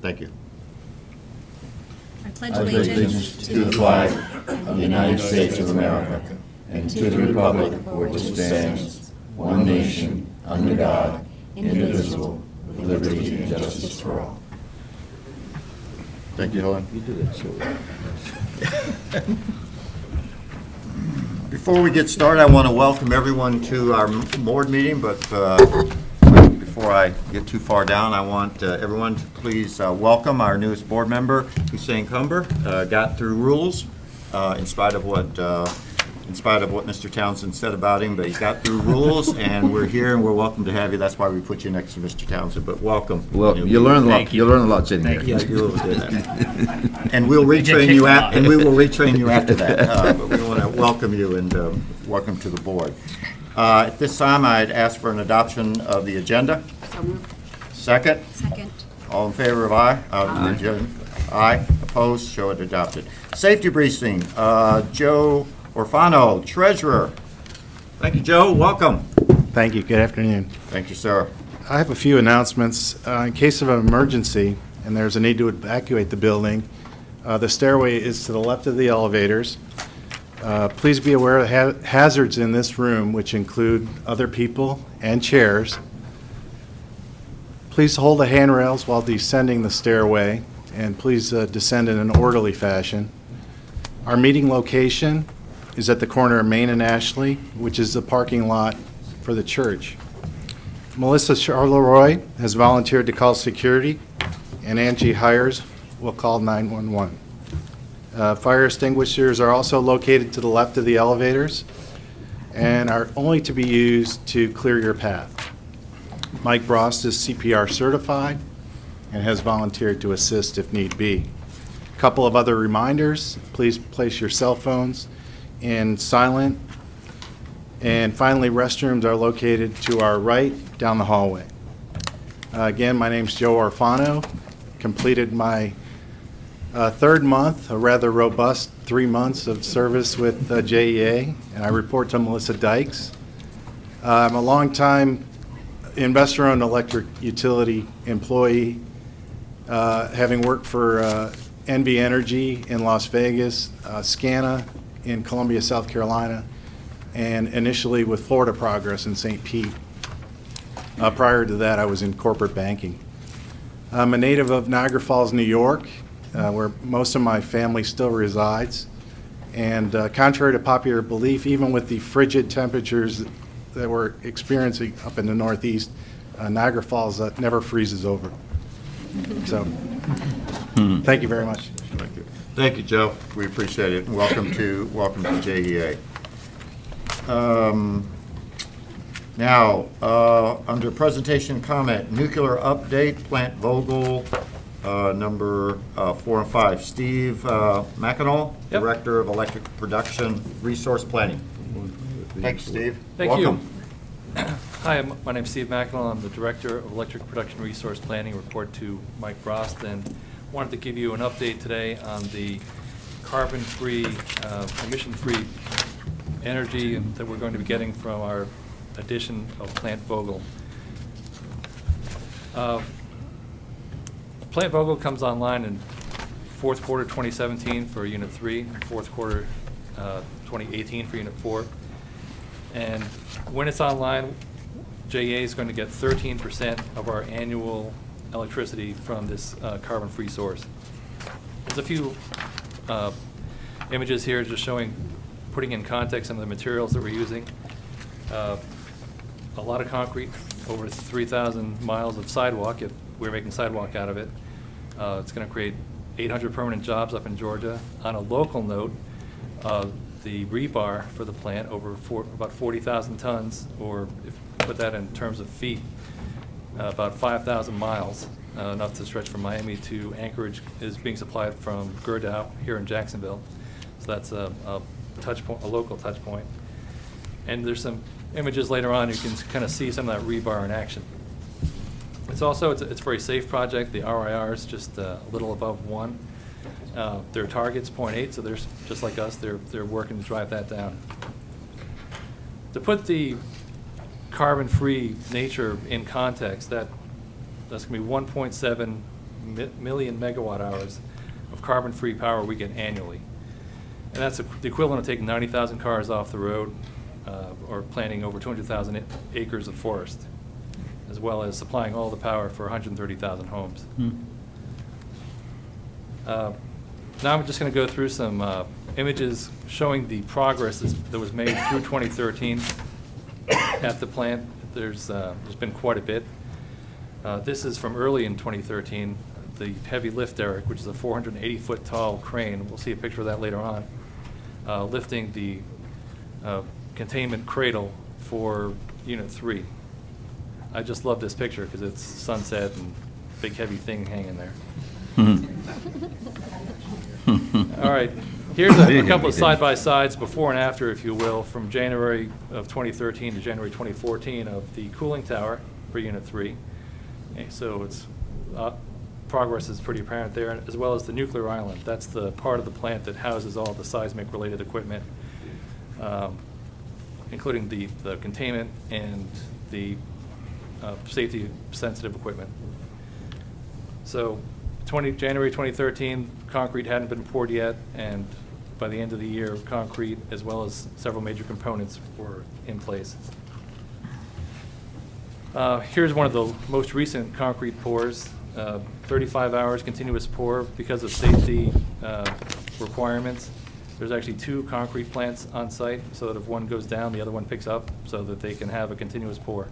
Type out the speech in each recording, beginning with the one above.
Thank you. I pledge I pledge allegiance to the flag of the United States of America and to the republic for which it stands, one nation, under God, indivisible, with liberty and justice for all. Thank you, Helen. You do that so well. Before we get started, I want to welcome everyone to our board meeting, but before I get too far down, I want everyone to please welcome our newest board member, Hussein Cumber. Got through rules in spite of what Mr. Townsend said about him, but he got through rules, and we're here, and we're welcome to have you. That's why we put you next to Mr. Townsend, but welcome. Well, you learn a lot. You learn a lot sitting here. Yeah, you will do that. And we'll retrain you and we will retrain you after that. But we want to welcome you and welcome to the board. At this time, I'd ask for an adoption of the agenda. So moved. Second. Second. All in favor of aye? Aye. Opposed? Show it adopted. Safety briefing. Joe Orfano, treasurer. Thank you, Joe. Welcome. Thank you. Good afternoon. Thank you, sir. I have a few announcements. In case of an emergency and there's a need to evacuate the building, the stairway is to the left of the elevators. Please be aware of hazards in this room, which include other people and chairs. Please hold the handrails while descending the stairway, and please descend in an orderly fashion. Our meeting location is at the corner of Main and Ashley, which is the parking lot for the church. Melissa Charleroi has volunteered to call security, and Angie Hires will call 911. Fire extinguishers are also located to the left of the elevators and are only to be used to clear your path. Mike Brost is CPR certified and has volunteered to assist if need be. A couple of other reminders: please place your cell phones in silent. And finally, restrooms are located to our right down the hallway. Again, my name's Joe Orfano. Completed my third month, a rather robust 3 months of service with JEA, and I report to Melissa Dykes. I'm a longtime investor-owned electric utility employee, having worked for NV Energy in Las Vegas, SCANA in Columbia, South Carolina, and initially with Florida Progress in St. Pete. Prior to that, I was in corporate banking. I'm a native of Niagara Falls, New York, where most of my family still resides. And contrary to popular belief, even with the frigid temperatures that we're experiencing up in the Northeast, Niagara Falls never freezes over. So, thank you very much. Thank you. Thank you, Joe. We appreciate it. And welcome to JEA. Now, under presentation comment, nuclear update, Plant Vogel, number 4 and 5. Steve McEnall, Yep. Director of Electric Production Resource Planning. Thanks, Steve. Thank Welcome. you. Hi, my name's Steve McEnall. I'm the Director of Electric Production Resource Planning. Report to Mike Brost, and wanted to give you an update today on the carbon-free, emission-free energy that we're going to be getting from our addition of Plant Vogel. Plant Vogel comes online in fourth quarter 2017 for Unit 3, and fourth quarter 2018 for Unit 4. And when it's online, JEA is going to get 13% of our annual electricity from this carbon-free source. There's a few images here just showing, putting in context some of the materials that we're using. A lot of concrete, over 3,000 miles of sidewalk, if we're making sidewalk out of it. It's going to create 800 permanent jobs up in Georgia. On a local note, the rebar for the plant, about 40,000 tons, or if you put that in terms of feet, about 5,000 miles, enough to stretch from Miami to Anchorage, is being supplied from Gerdau here in Jacksonville. So that's a touch point, a local touch point. And there's some images later on, you can kind of see some of that rebar in action. It's also, it's a very safe project. The RIR is just a little above 1. Their target's 0.8, so they're just like us, they're working to drive that down. To put the carbon-free nature in context, that's going to be 1.7 million megawatt hours of carbon-free power we get annually. And that's the equivalent of taking 90,000 cars off the road or planting over 200,000 acres of forest, as well as supplying all the power for 130,000 homes. Now I'm just going to go through some images showing the progress that was made through 2013 at the plant. There's been quite a bit. This is from early in 2013, the heavy lift derrick, which is a 480-foot tall crane. We'll see a picture of that later on, lifting the containment cradle for Unit 3. I just love this picture because it's sunset and big heavy thing hanging there. All right, here's a couple of side-by-sides before and after, if you will, from January of 2013 to January 2014 of the cooling tower for Unit 3. Okay, so it's progress is pretty apparent there, as well as the nuclear island. That's the part of the plant that houses all the seismic-related equipment, including the containment and the safety-sensitive equipment. So January 2013, concrete hadn't been poured yet, and by the end of the year, concrete as well as several major components were in place. Here's one of the most recent concrete pours, 35 hours continuous pour because of safety requirements. There's actually 2 concrete plants on site, so that if one goes down, the other one picks up, so that they can have a continuous pour.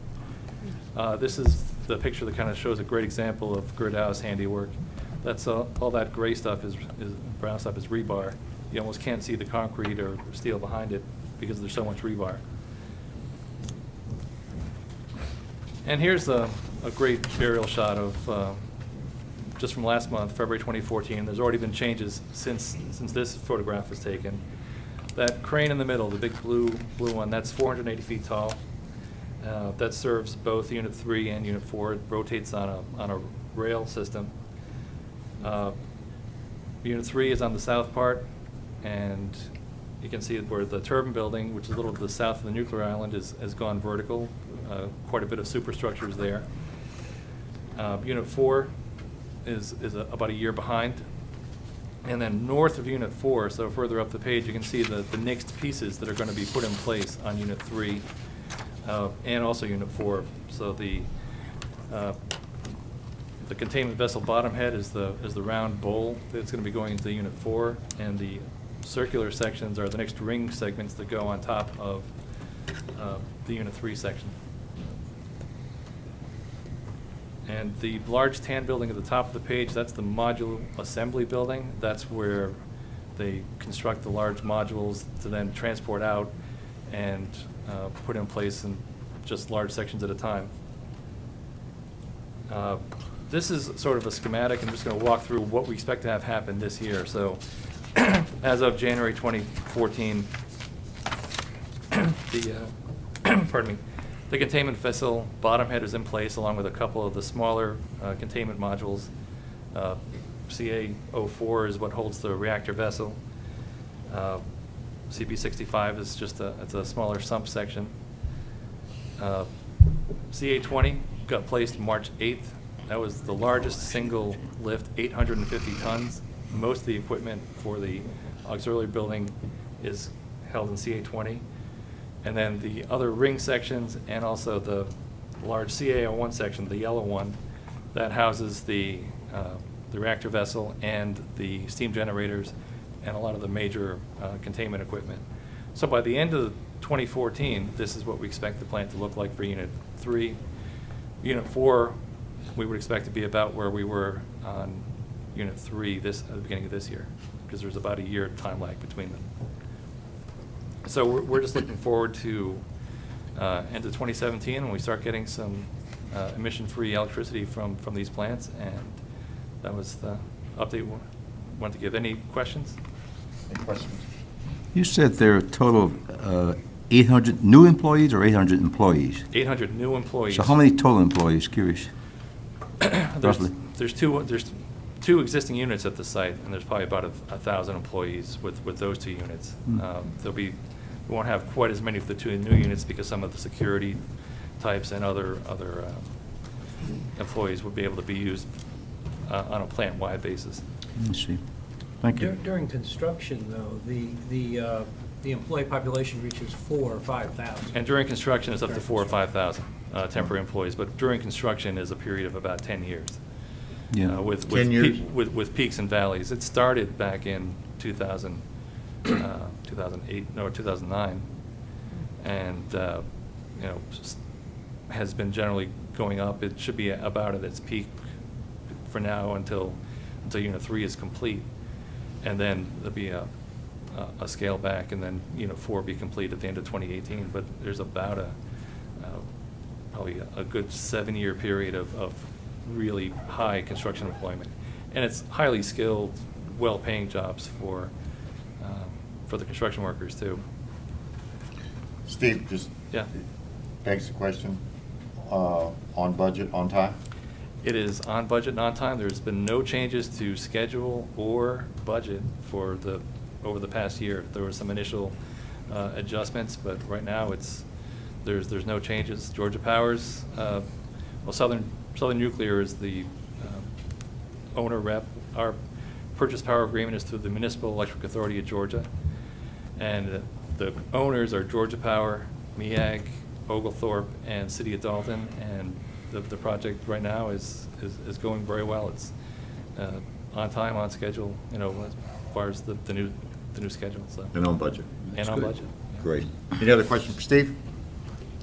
This is the picture that kind of shows a great example of grid house handiwork. That's all that gray stuff is brown stuff is rebar. You almost can't see the concrete or steel behind it because there's so much rebar. And here's a great aerial shot of just from last month, February 2014. There's already been changes since this photograph was taken. That crane in the middle, the big blue one, that's 480 feet tall. That serves both Unit 3 and Unit 4. It rotates on a rail system. Unit 3 is on the south part, and you can see where the turbine building, which is a little to the south of the nuclear island, has gone vertical. Quite a bit of superstructures there. Unit 4 is about a year behind. And then north of Unit 4, so further up the page, you can see the next pieces that are going to be put in place on Unit 3 and also Unit 4. So the containment vessel bottom head is the round bowl that's going to be going into Unit 4, and the circular sections are the next ring segments that go on top of the Unit 3 section. And the large tan building at the top of the page, that's the module assembly building. That's where they construct the large modules to then transport out and put in place in just large sections at a time. This is sort of a schematic. I'm just going to walk through what we expect to have happen this year. So as of January 2014, pardon me, the containment vessel bottom head is in place along with a couple of the smaller containment modules. CA-04 is what holds the reactor vessel. CB-65 is just it's a smaller sump section. CA-20 got placed March 8th. That was the largest single lift, 850 tons. Most of the equipment for the auxiliary building is held in CA-20. And then the other ring sections and also the large CA-01 section, the yellow one, that houses the reactor vessel and the steam generators and a lot of the major containment equipment. So by the end of 2014, this is what we expect the plant to look like for Unit 3. Unit 4, we would expect to be about where we were on Unit 3 at the beginning of this year, because there's about a year time lag between them. So we're just looking forward to end of 2017 when we start getting some emission-free electricity from these plants, and that was the update we wanted to give. Any questions? Any questions? You said there are a total of 800 new employees or 800 employees? 800 new employees. So how many total employees, curious? Roughly. There's two existing units at the site, and there's probably about 1,000 employees with those 2 units. We won't have quite as many of the 2 new units because some of the security types and other employees would be able to be used on a plant-wide basis. I see. Thank you. During construction, though, the employee population reaches 4,000 or 5,000. And during construction, it's up to 4,000 or 5,000 temporary employees, but during construction is a period of about 10 years. Yeah. With 10 years? with peaks and valleys. It started back in 2008, no, 2009, and, has been generally going up. It should be about at its peak for now until Unit 3 is complete. And then there'll be a scale back, and then Unit 4 be complete at the end of 2018. But there's about probably a good 7-year period of really high construction employment. And it's highly skilled, well-paying jobs for the construction workers, too. Steve, just Yeah. begs the question, on budget, on time? It is on budget and on time. There's been no changes to schedule or budget over the past year. There were some initial adjustments, but right now there's no changes. Georgia Power's, Southern Nuclear is the owner rep. Our purchase power agreement is through the Municipal Electric Authority of Georgia, and the owners are Georgia Power, MEAG, Oglethorpe, and City of Dalton, and the project right now is going very well. It's on time, on schedule, as far as the new schedule. So. And on budget. And on good. budget. Yeah. Great. Any other questions for Steve?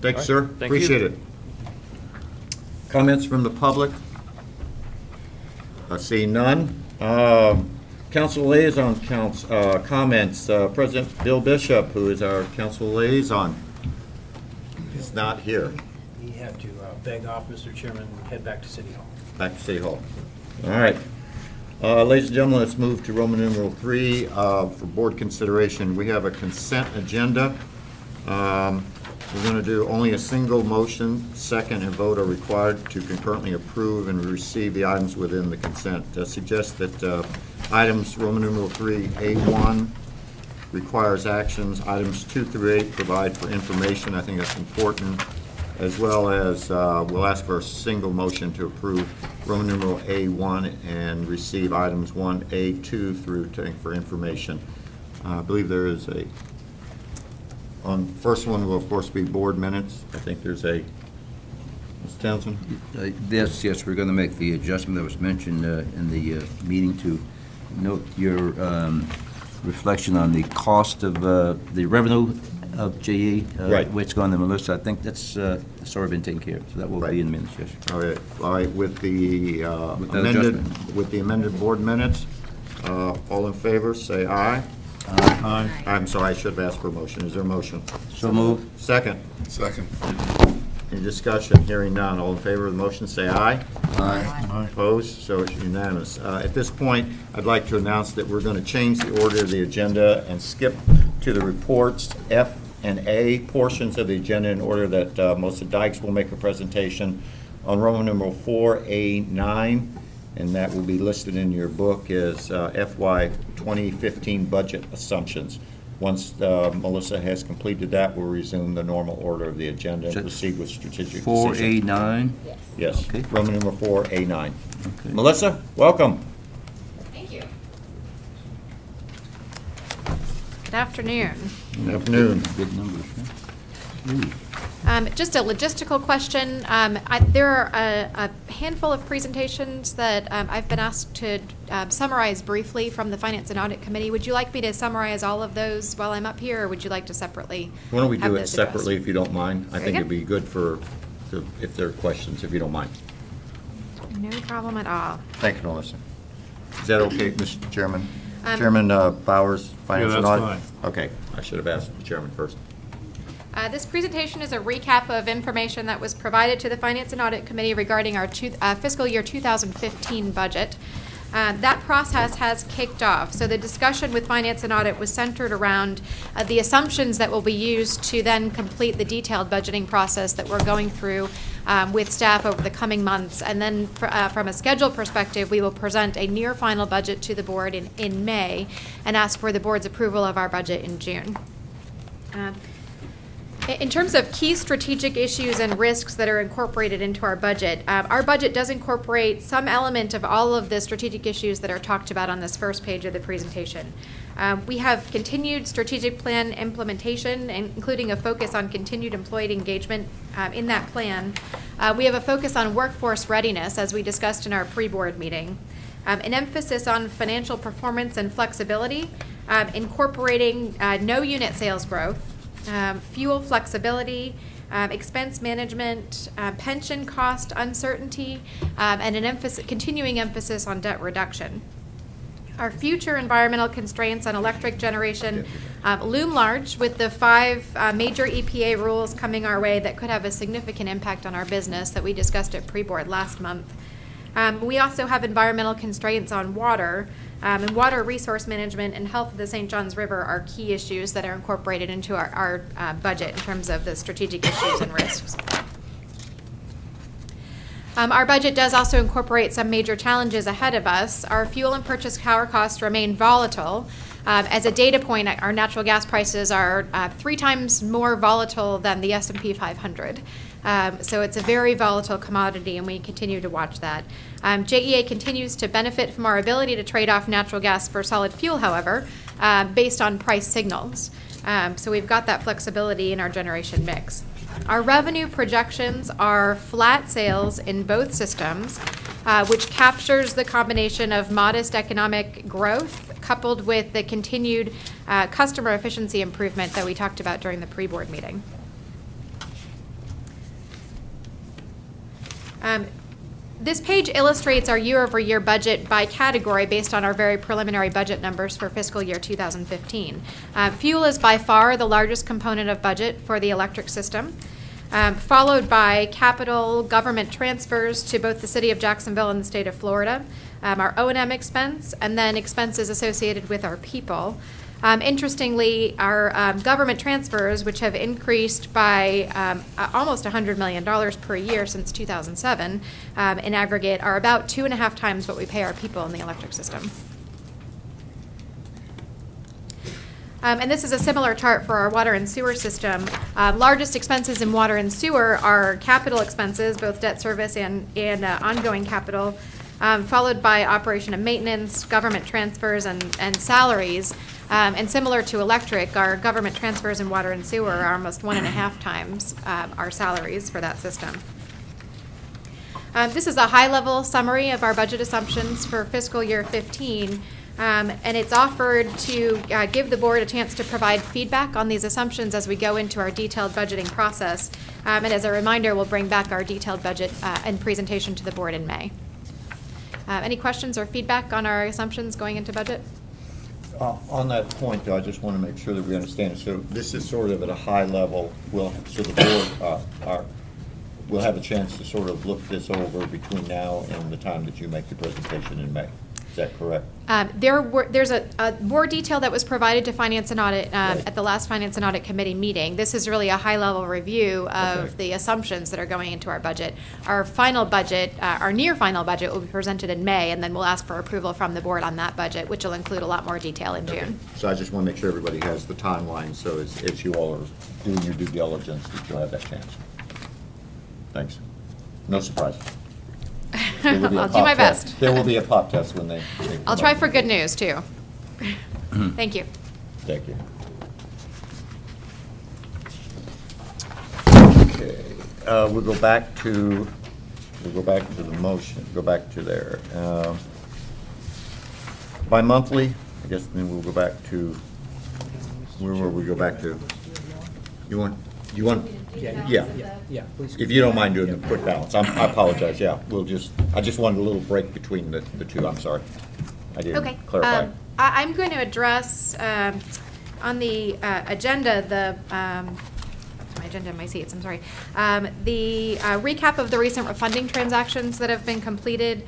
Thank you, All sir. right. Thank you. Appreciate it. Comments from the public? I see none. Council liaison comments. President Bill Bishop, who is our council liaison, is not here. He had to beg off, Mr. Chairman, and head back to City Hall. Back to City Hall. All right. Ladies and gentlemen, let's move to Roman numeral 3 for board consideration. We have a consent agenda. We're going to do only a single motion. Second and vote are required to concurrently approve and receive the items within the consent. Suggest that items Roman numeral 3A1 requires actions. Items 2 through 8 provide for information. I think that's important. As well as we'll ask for a single motion to approve Roman numeral A1 and receive items 1A2 through for information. I believe there is on the first one will of course be board minutes. I think there's Ms. Townsend? Yes, we're going to make the adjustment that was mentioned in the meeting to note your reflection on the cost of the revenue of JEA. Right. Where it's going to Melissa. I think that's already been taken care of, so that will Right. be in the minutes, yes. All right, with the that adjustment. with the amended board minutes, all in favor, say aye. Aye. I'm sorry, I should have asked for a motion. Is there a motion? So moved. Second. Second. Any discussion? Hearing none. All in favor of the motion, say aye. Aye. Opposed? So it's unanimous. At this point, I'd like to announce that we're going to change the order of the agenda and skip to the reports, F and A portions of the agenda in order that Melissa Dykes will make a presentation on Roman numeral 4A9, and that will be listed in your book as FY 2015 budget assumptions. Once Melissa has completed that, we'll resume the normal order of the agenda and proceed with strategic decisions. 4A9. Yes, Okay. Roman numeral 4A9. Okay. Melissa, welcome. Thank you. Good afternoon. Good afternoon. Big numbers, huh? Ooh. Just a logistical question. There are a handful of presentations that I've been asked to summarize briefly from the Finance and Audit Committee. Would you like me to summarize all of those while I'm up here, or would you like to separately Why don't we have do it those addressed? separately if you don't mind? I Very think good. it'd be good if there are questions, if you don't mind. No problem at all. Thank you, Melissa. Is that okay, Mr. Chairman? Um, Chairman Bowers, Finance and that's Audit? fine. Okay, I should have asked the chairman first. This presentation is a recap of information that was provided to the Finance and Audit Committee regarding our fiscal year 2015 budget. That process has kicked off. So the discussion with Finance and Audit was centered around the assumptions that will be used to then complete the detailed budgeting process that we're going through with staff over the coming months. And then from a schedule perspective, we will present a near final budget to the board in May and ask for the board's approval of our budget in June. In terms of key strategic issues and risks that are incorporated into our budget does incorporate some element of all of the strategic issues that are talked about on this first page of the presentation. We have continued strategic plan implementation, including a focus on continued employee engagement in that plan. We have a focus on workforce readiness, as we discussed in our pre-board meeting. An emphasis on financial performance and flexibility, incorporating no unit sales growth, fuel flexibility, expense management, pension cost uncertainty, and an continuing emphasis on debt reduction. Our future environmental constraints on electric generation loom large, with the 5 major EPA rules coming our way that could have a significant impact on our business that we discussed at pre-board last month. We also have environmental constraints on water, and water resource management and health of the St. Johns River are key issues that are incorporated into our budget in terms of the strategic issues and risks. Our budget does also incorporate some major challenges ahead of us. Our fuel and purchase power costs remain volatile. As a data point, our natural gas prices are 3 times more volatile than the S&P 500. So it's a very volatile commodity, and we continue to watch that. JEA continues to benefit from our ability to trade off natural gas for solid fuel, however, based on price signals. So we've got that flexibility in our generation mix. Our revenue projections are flat sales in both systems, which captures the combination of modest economic growth coupled with the continued customer efficiency improvement that we talked about during the pre-board meeting. This page illustrates our year-over-year budget by category based on our very preliminary budget numbers for fiscal year 2015. Fuel is by far the largest component of budget for the electric system, followed by capital government transfers to both the city of Jacksonville and the state of Florida, our O&M expense, and then expenses associated with our people. Interestingly, our government transfers, which have increased by almost $100 million per year since 2007, in aggregate, are about 2.5 times what we pay our people in the electric system. And this is a similar chart for our water and sewer system. Largest expenses in water and sewer are capital expenses, both debt service and ongoing capital, followed by operation and maintenance, government transfers, and salaries. And similar to electric, our government transfers in water and sewer are almost 1.5 times our salaries for that system. This is a high-level summary of our budget assumptions for fiscal year 15, and it's offered to give the board a chance to provide feedback on these assumptions as we go into our detailed budgeting process. And as a reminder, we'll bring back our detailed budget and presentation to the board in May. Any questions or feedback on our assumptions going into budget? On that point, though, I just want to make sure that we understand it. So this is sort of at a high level. So the board we'll have a chance to sort of look this over between now and the time that you make the presentation in May. Is that correct? There's a more detail that was provided to Finance and Audit at the last Finance and Audit Committee meeting. This is really a high-level review of the assumptions that are going into our budget. Our final budget, our near-final budget, will be presented in May, and then we'll ask for approval from the board on that budget, which will include a lot more detail in June. Okay. So I just want to make sure everybody has the timeline, so as you all are doing your due diligence, that you'll have that chance. Thanks. No surprise. I'll do my best. There will be a pop test when they I'll try for good news, too. Thank you. Thank you. Okay, we'll go back to the motion, go back to there. Bi-monthly, I guess then we'll go back to, where will we go back to? You want, Yeah, please. if you don't mind doing the quick balance. I apologize, yeah, I just wanted a little break between the two, I'm sorry. I didn't clarify. I'm going to address on the agenda, my agenda in my seats, I'm sorry. The recap of the recent refunding transactions that have been completed,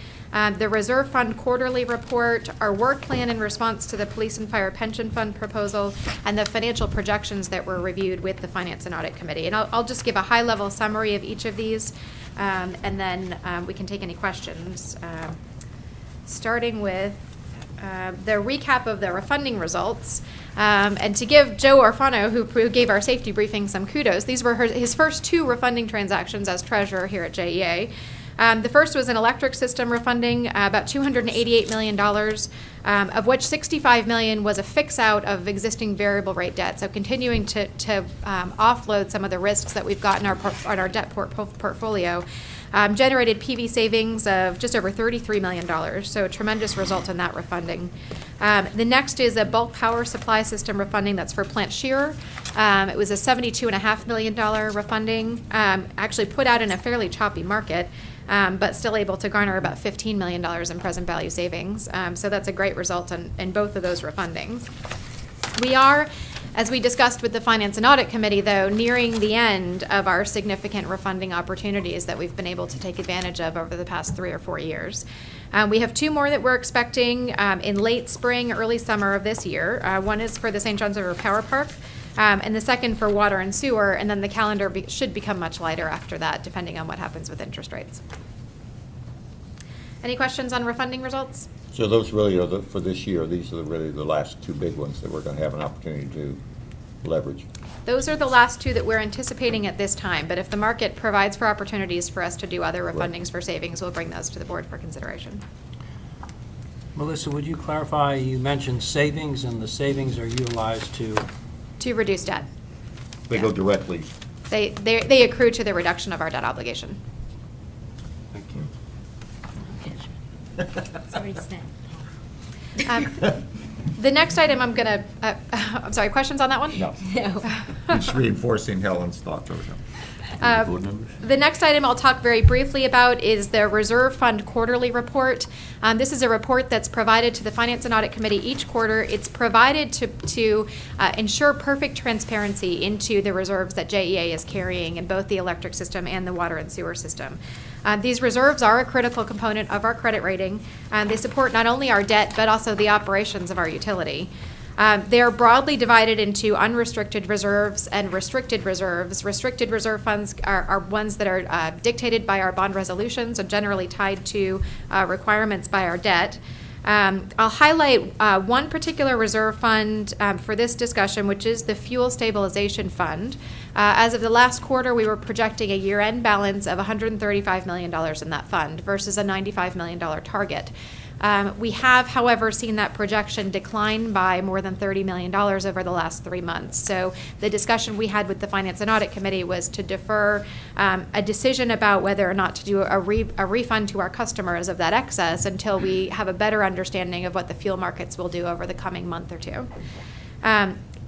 the reserve fund quarterly report, our work plan in response to the police and fire pension fund proposal, and the financial projections that were reviewed with the Finance and Audit Committee. And I'll just give a high-level summary of each of these, and then we can take any questions. Starting with the recap of the refunding results. And to give Joe Orfano, who gave our safety briefing, some kudos, these were his first 2 refunding transactions as treasurer here at JEA. The first was an electric system refunding, about $288 million, of which $65 million was a fix-out of existing variable rate debt. So continuing to offload some of the risks that we've got in our debt portfolio. Generated PV savings of just over $33 million, so a tremendous result in that refunding. The next is a bulk power supply system refunding that's for Plant Shearer. It was a $72.5 million refunding, actually put out in a fairly choppy market, but still able to garner about $15 million in present value savings. So that's a great result in both of those refundings. We are, as we discussed with the Finance and Audit Committee, though, nearing the end of our significant refunding opportunities that we've been able to take advantage of over the past 3 or 4 years. We have 2 more that we're expecting in late spring, early summer of this year. One is for the St. John's River Power Park, and the second for water and sewer, and then the calendar should become much lighter after that, depending on what happens with interest rates. Any questions on refunding results? So those really are for this year, these are really the last 2 big ones that we're going to have an opportunity to leverage. Those are the last 2 that we're anticipating at this time, but if the market provides for opportunities for us to do other refundings for savings, we'll bring those to the board for consideration. Melissa, would you clarify, you mentioned savings, and the savings are utilized To reduce debt. They go directly. They accrue to the reduction of our debt obligation. Thank you. It's already spent. The next item I'm going to, I'm sorry, questions on that one? No. No. Just reinforcing Helen's thoughts over there. The next item I'll talk very briefly about is the Reserve Fund Quarterly Report. This is a report that's provided to the Finance and Audit Committee each quarter. It's provided to ensure perfect transparency into the reserves that JEA is carrying in both the electric system and the water and sewer system. These reserves are a critical component of our credit rating. They support not only our debt, but also the operations of our utility. They are broadly divided into unrestricted reserves and restricted reserves. Restricted reserve funds are ones that are dictated by our bond resolutions and generally tied to requirements by our debt. I'll highlight one particular reserve fund for this discussion, which is the Fuel Stabilization Fund. As of the last quarter, we were projecting a year-end balance of $135 million in that fund versus a $95 million target. We have, however, seen that projection decline by more than $30 million over the last 3 months. So the discussion we had with the Finance and Audit Committee was to defer a decision about whether or not to do a refund to our customers of that excess until we have a better understanding of what the fuel markets will do over the coming month or 2.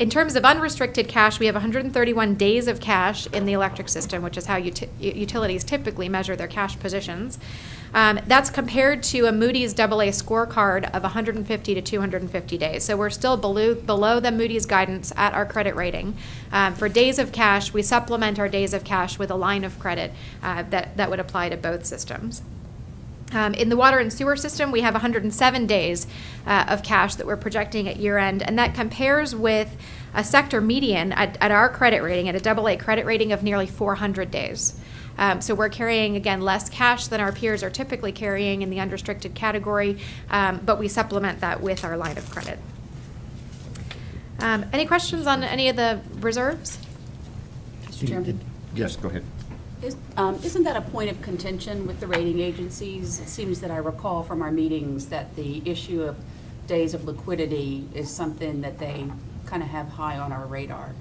In terms of unrestricted cash, we have 131 days of cash in the electric system, which is how utilities typically measure their cash positions. That's compared to a Moody's AA scorecard of 150 to 250 days. So we're still below the Moody's guidance at our credit rating. For days of cash, we supplement our days of cash with a line of credit that would apply to both systems. In the water and sewer system, we have 107 days of cash that we're projecting at year end, and that compares with a sector median at our credit rating, at a AA credit rating of nearly 400 days. So we're carrying, again, less cash than our peers are typically carrying in the unrestricted category, but we supplement that with our line of credit. Any questions on any of the reserves? Mr. Chairman, Yes, go ahead. isn't that a point of contention with the rating agencies? It seems that I recall from our meetings that the issue of days of liquidity is something that they kind of have high on our radar.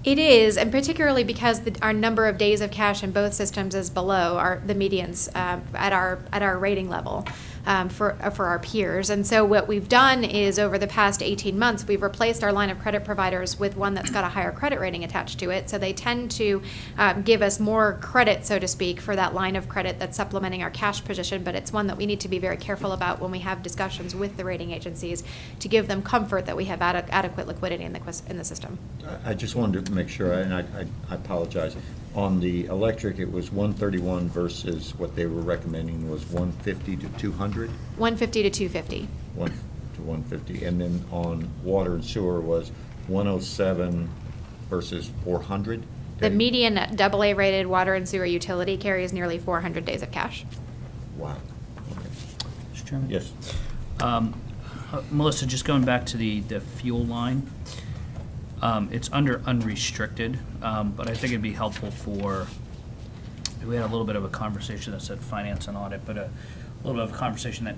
It is, and particularly because our number of days of cash in both systems is below the medians at our rating level for our peers. And so what we've done is over the past 18 months, we've replaced our line of credit providers with one that's got a higher credit rating attached to it. So they tend to give us more credit, so to speak, for that line of credit that's supplementing our cash position. But it's one that we need to be very careful about when we have discussions with the rating agencies to give them comfort that we have adequate liquidity in the system. I just wanted to make sure, and I apologize. On the electric, it was 131 versus what they were recommending was 150 to 200? 150 to 250. 1 to 150. And then on water and sewer was 107 versus 400? The median AA rated water and sewer utility carries nearly 400 days of cash. Wow. Okay. Mr. Chairman? Yes. Melissa, just going back to the fuel line, it's under unrestricted, but I think it'd be helpful we had a little bit of a conversation that said finance and audit, but a little bit of a conversation that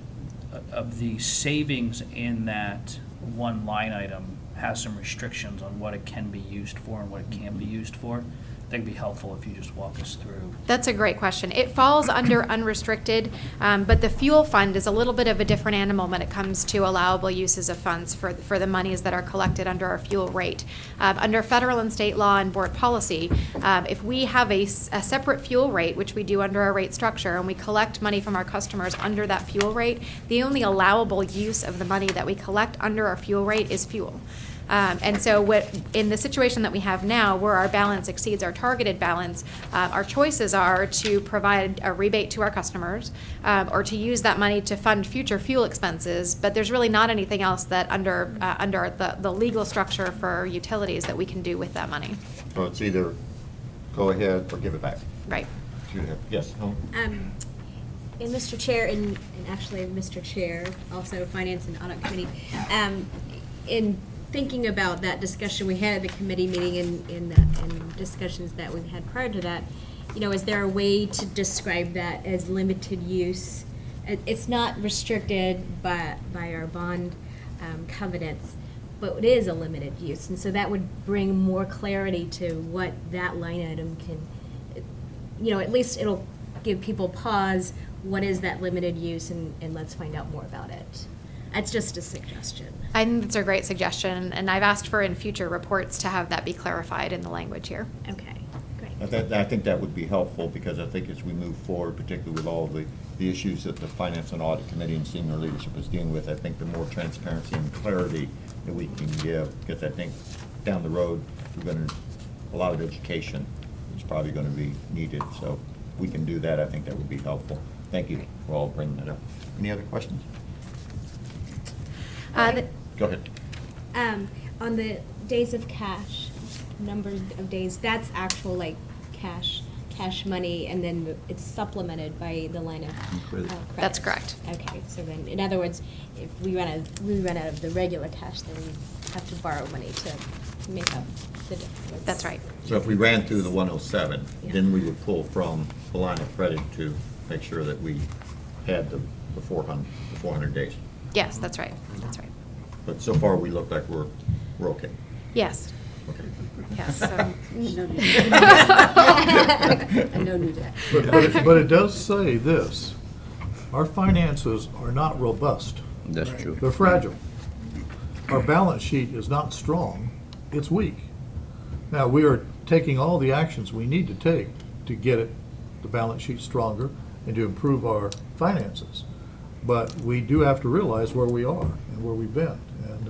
of the savings in that one line item has some restrictions on what it can be used for and what it can't be used for. I think it'd be helpful if you just walk us through. That's a great question. It falls under unrestricted, but the fuel fund is a little bit of a different animal when it comes to allowable uses of funds for the monies that are collected under our fuel rate. Under federal and state law and board policy, if we have a separate fuel rate, which we do under our rate structure, and we collect money from our customers under that fuel rate, the only allowable use of the money that we collect under our fuel rate is fuel. And so in the situation that we have now, where our balance exceeds our targeted balance, our choices are to provide a rebate to our customers or to use that money to fund future fuel expenses. But there's really not anything else that under the legal structure for utilities that we can do with that money. So it's either go ahead or give it back. Right. Yes, Helen? And Mr. Chair, and actually Mr. Chair, also Finance and Audit Committee, in thinking about that discussion we had at the committee meeting and discussions that we've had prior to that, is there a way to describe that as limited use? It's not restricted by our bond covenants, but it is a limited use. And so that would bring more clarity to what that line item can, at least it'll give people pause. What is that limited use? And let's find out more about it. That's just a suggestion. I think that's a great suggestion, and I've asked for in future reports to have that be clarified in the language here. Okay, great. I think that would be helpful, because I think as we move forward, particularly with all of the issues that the Finance and Audit Committee and senior leadership is dealing with, I think the more transparency and clarity that we can give, because I think down the road, a lot of education is probably going to be needed. So if we can do that, I think that would be helpful. Thank you for all bringing that up. Any other questions? Go ahead. On the days of cash, number of days, that's actual cash money, and then it's supplemented by the line of credit. That's correct. Okay, so then, in other words, if we run out of the regular cash, then we have to borrow money to make up the difference. That's right. So if we ran through the 107, Yeah. then we would pull from the line of credit to make sure that we had the 400 days. Yes, that's right. That's right. But so far, we look like we're okay. Yes. Okay. Yes. No need to. But it does say this, our finances are not robust. That's true. They're fragile. Our balance sheet is not strong, it's weak. Now, we are taking all the actions we need to take to get the balance sheet stronger and to improve our finances. But we do have to realize where we are and where we've been. And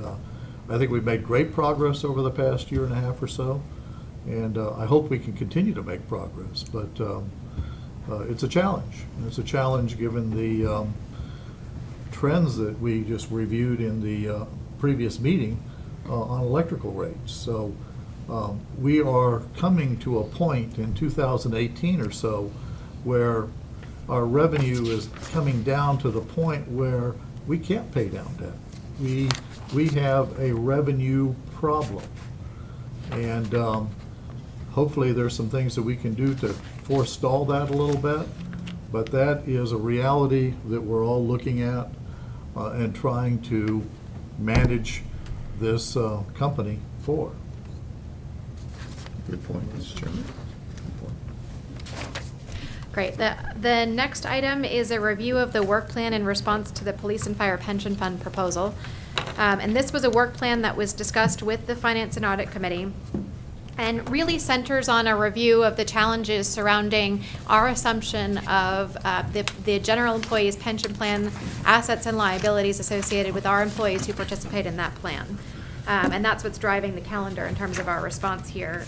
I think we've made great progress over the past year and a half or so. And I hope we can continue to make progress. But it's a challenge. And it's a challenge given the trends that we just reviewed in the previous meeting on electrical rates. So we are coming to a point in 2018 or so where our revenue is coming down to the point where we can't pay down debt. We have a revenue problem. And hopefully there's some things that we can do to forestall that a little bit. But that is a reality that we're all looking at and trying to manage this company for. Good point, Mr. Chairman. Great. The next item is a review of the work plan in response to the Police and Fire Pension Fund proposal. And this was a work plan that was discussed with the Finance and Audit Committee and really centers on a review of the challenges surrounding our assumption of the general employees pension plan assets and liabilities associated with our employees who participate in that plan. And that's what's driving the calendar in terms of our response here.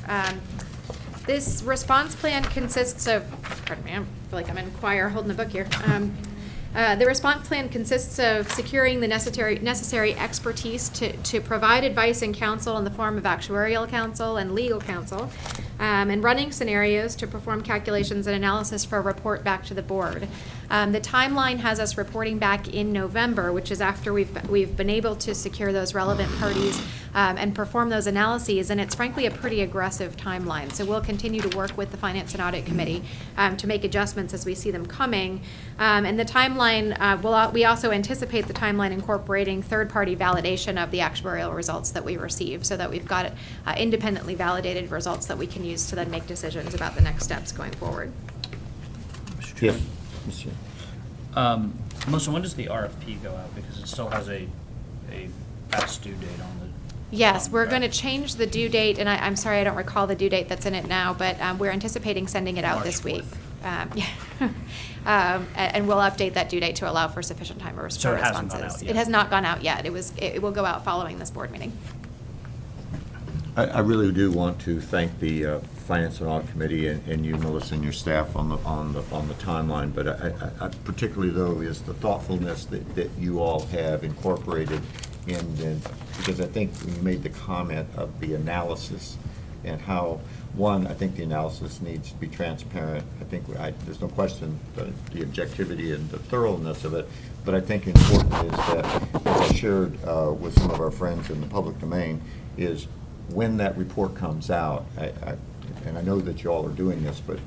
This response plan consists of, pardon me, I feel like I'm in choir holding a book here. The response plan consists of securing the necessary expertise to provide advice and counsel in the form of actuarial counsel and legal counsel, and running scenarios to perform calculations and analysis for a report back to the board. The timeline has us reporting back in November, which is after we've been able to secure those relevant parties and perform those analyses, and it's frankly a pretty aggressive timeline. So we'll continue to work with the Finance and Audit Committee to make adjustments as we see them coming. And the timeline, we also anticipate the timeline incorporating third-party validation of the actuarial results that we receive, so that we've got independently validated results that we can use to then make decisions about the next steps going forward. Yes. Mr. Melissa, when does the RFP go out? Because it still has a past due date on the. Yes, we're contract. going to change the due date, and I'm sorry I don't recall the due date that's in it now, but we're anticipating sending it out March this week. 4th. And we'll update that due date to allow for sufficient time for So it responses. hasn't gone out yet? It has not gone out yet. It will go out following this board meeting. I really do want to thank the Finance and Audit Committee and you, Melissa, and your staff on the timeline, but I particularly, though, is the thoughtfulness that you all have incorporated in, because I think you made the comment of the analysis and how, one, I think the analysis needs to be transparent. I think there's no question the objectivity and the thoroughness of it, but I think important is that, as I shared with some of our friends in the public domain, is when that report comes out, and I know that you all are doing this, but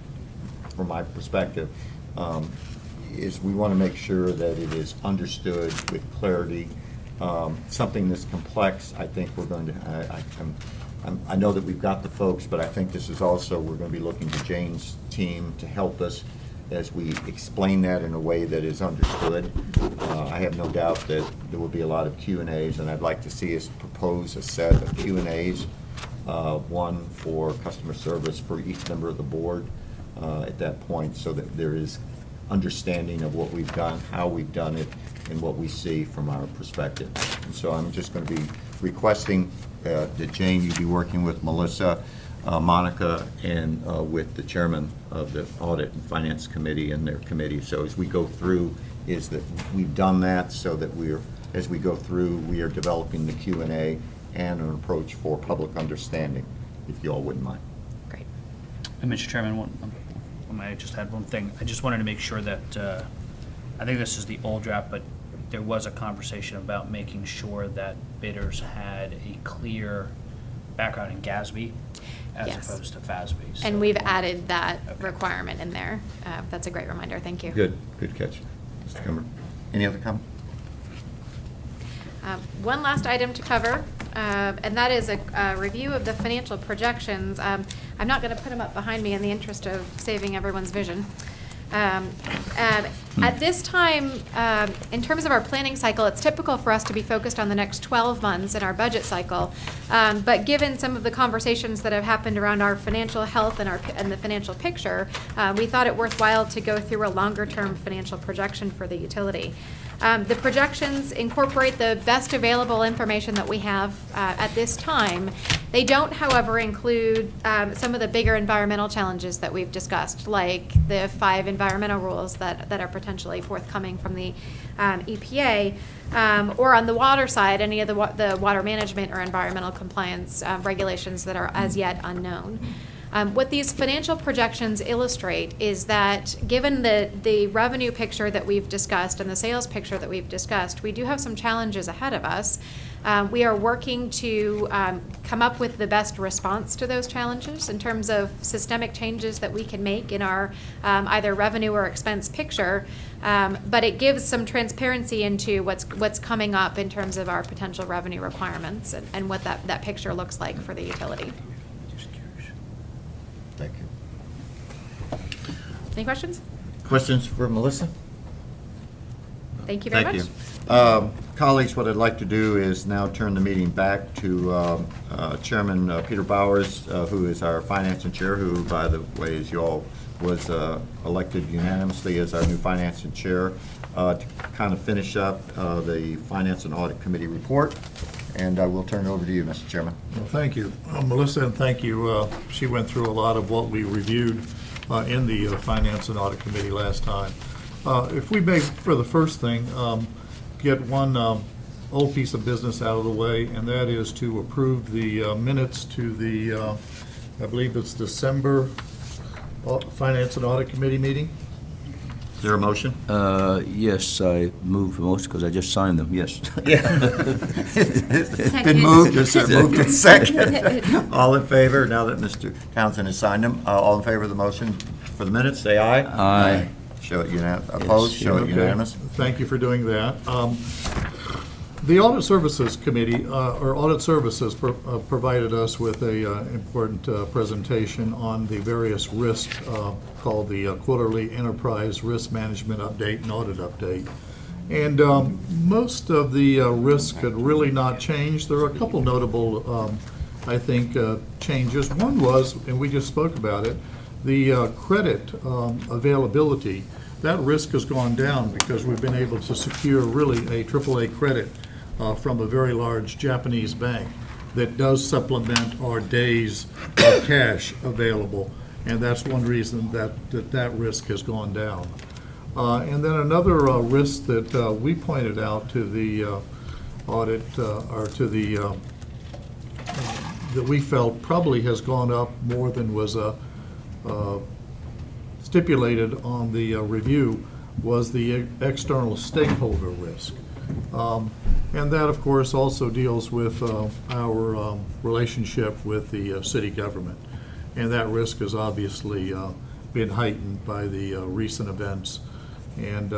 from my perspective, is we want to make sure that it is understood with clarity. Something this complex, I think we're going to, I know that we've got the folks, but I think this is also, we're going to be looking to Jane's team to help us as we explain that in a way that is understood. I have no doubt that there will be a lot of Q&As, and I'd like to see us propose a set of Q&As, one for customer service for each member of the board at that point, so that there is understanding of what we've done, how we've done it, and what we see from our perspective. And so I'm just going to be requesting that Jane, you be working with Melissa, Monica, and with the chairman of the Audit and Finance Committee and their committee. So as we go through, is that we've done that so that as we go through, we are developing the Q&A and an approach for public understanding, if you all wouldn't mind. Great. And Mr. Chairman, I just had one thing. I just wanted to make sure that, I think this is the old draft, but there was a conversation about making sure that bidders had a clear background in GASB as Yes. opposed to FASB. So- And we've added that Okay. requirement in there. That's a great reminder. Thank you. Good catch. Mr. Cumber. Any other comment? One last item to cover, and that is a review of the financial projections. I'm not going to put them up behind me in the interest of saving everyone's vision. At this time, in terms of our planning cycle, it's typical for us to be focused on the next 12 months in our budget cycle. But given some of the conversations that have happened around our financial health and the financial picture, we thought it worthwhile to go through a longer-term financial projection for the utility. The projections incorporate the best available information that we have at this time. They don't, however, include some of the bigger environmental challenges that we've discussed, like the 5 environmental rules that are potentially forthcoming from the EPA, or on the water side, any of the water management or environmental compliance regulations that are as yet unknown. What these financial projections illustrate is that given the revenue picture that we've discussed and the sales picture that we've discussed, we do have some challenges ahead of us. We are working to come up with the best response to those challenges in terms of systemic changes that we can make in our either revenue or expense picture, but it gives some transparency into what's coming up in terms of our potential revenue requirements and what that picture looks like for the utility. Thank you. Any questions? Questions for Melissa? Thank you very much. Thank you. Colleagues, what I'd like to do is now turn the meeting back to Chairman Peter Bowers, who is our Finance and Chair, who, by the way, as you all was elected unanimously as our new Finance and Chair, to kind of finish up the Finance and Audit Committee report. And I will turn it over to you, Mr. Chairman. Well, thank you, Melissa, and thank you. She went through a lot of what we reviewed in the Finance and Audit Committee last time. If we may, for the first thing, get one old piece of business out of the way, and that is to approve the minutes to the, I believe it's December Finance and Audit Committee meeting. Is there a motion? Yes, I move the motion because I just signed them, yes. It's been moved, is it moved and second? All in favor, now that Mr. Townsend has signed them, all in favor of the motion for the minutes, say aye. Aye. Show it unanimous, opposed, show it Okay. unanimous. Thank you for doing that. The Audit Services Committee, or Audit Services, provided us with a important presentation on the various risks called the Quarterly Enterprise Risk Management Update and Audit Update. And most of the risks had really not changed. There are a couple notable, I think, changes. One was, and we just spoke about it, the credit availability. That risk has gone down because we've been able to secure really a AAA credit from a very large Japanese bank that does supplement our days of cash available. And that's one reason that risk has gone down. And then another risk that we pointed out to the audit, or to the, that we felt probably has gone up more than was stipulated on the review, was the external stakeholder risk. And that, of course, also deals with our relationship with the city government. And that risk has obviously been heightened by the recent events. And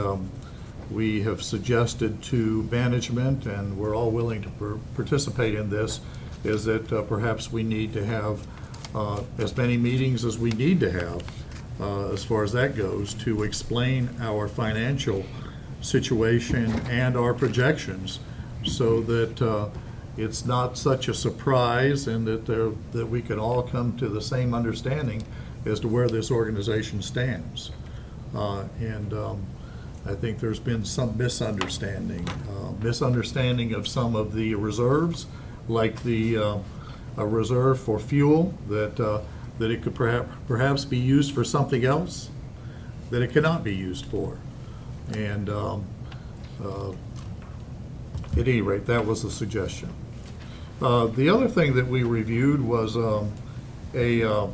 we have suggested to management, and we're all willing to participate in this, is that perhaps we need to have as many meetings as we need to have, as far as that goes, to explain our financial situation and our projections, so that it's not such a surprise, and that we can all come to the same understanding as to where this organization stands. I think there's been some misunderstanding of some of the reserves, like the a reserve for fuel, that it could perhaps be used for something else that it cannot be used for. And at any rate, that was the suggestion. The other thing that we reviewed was a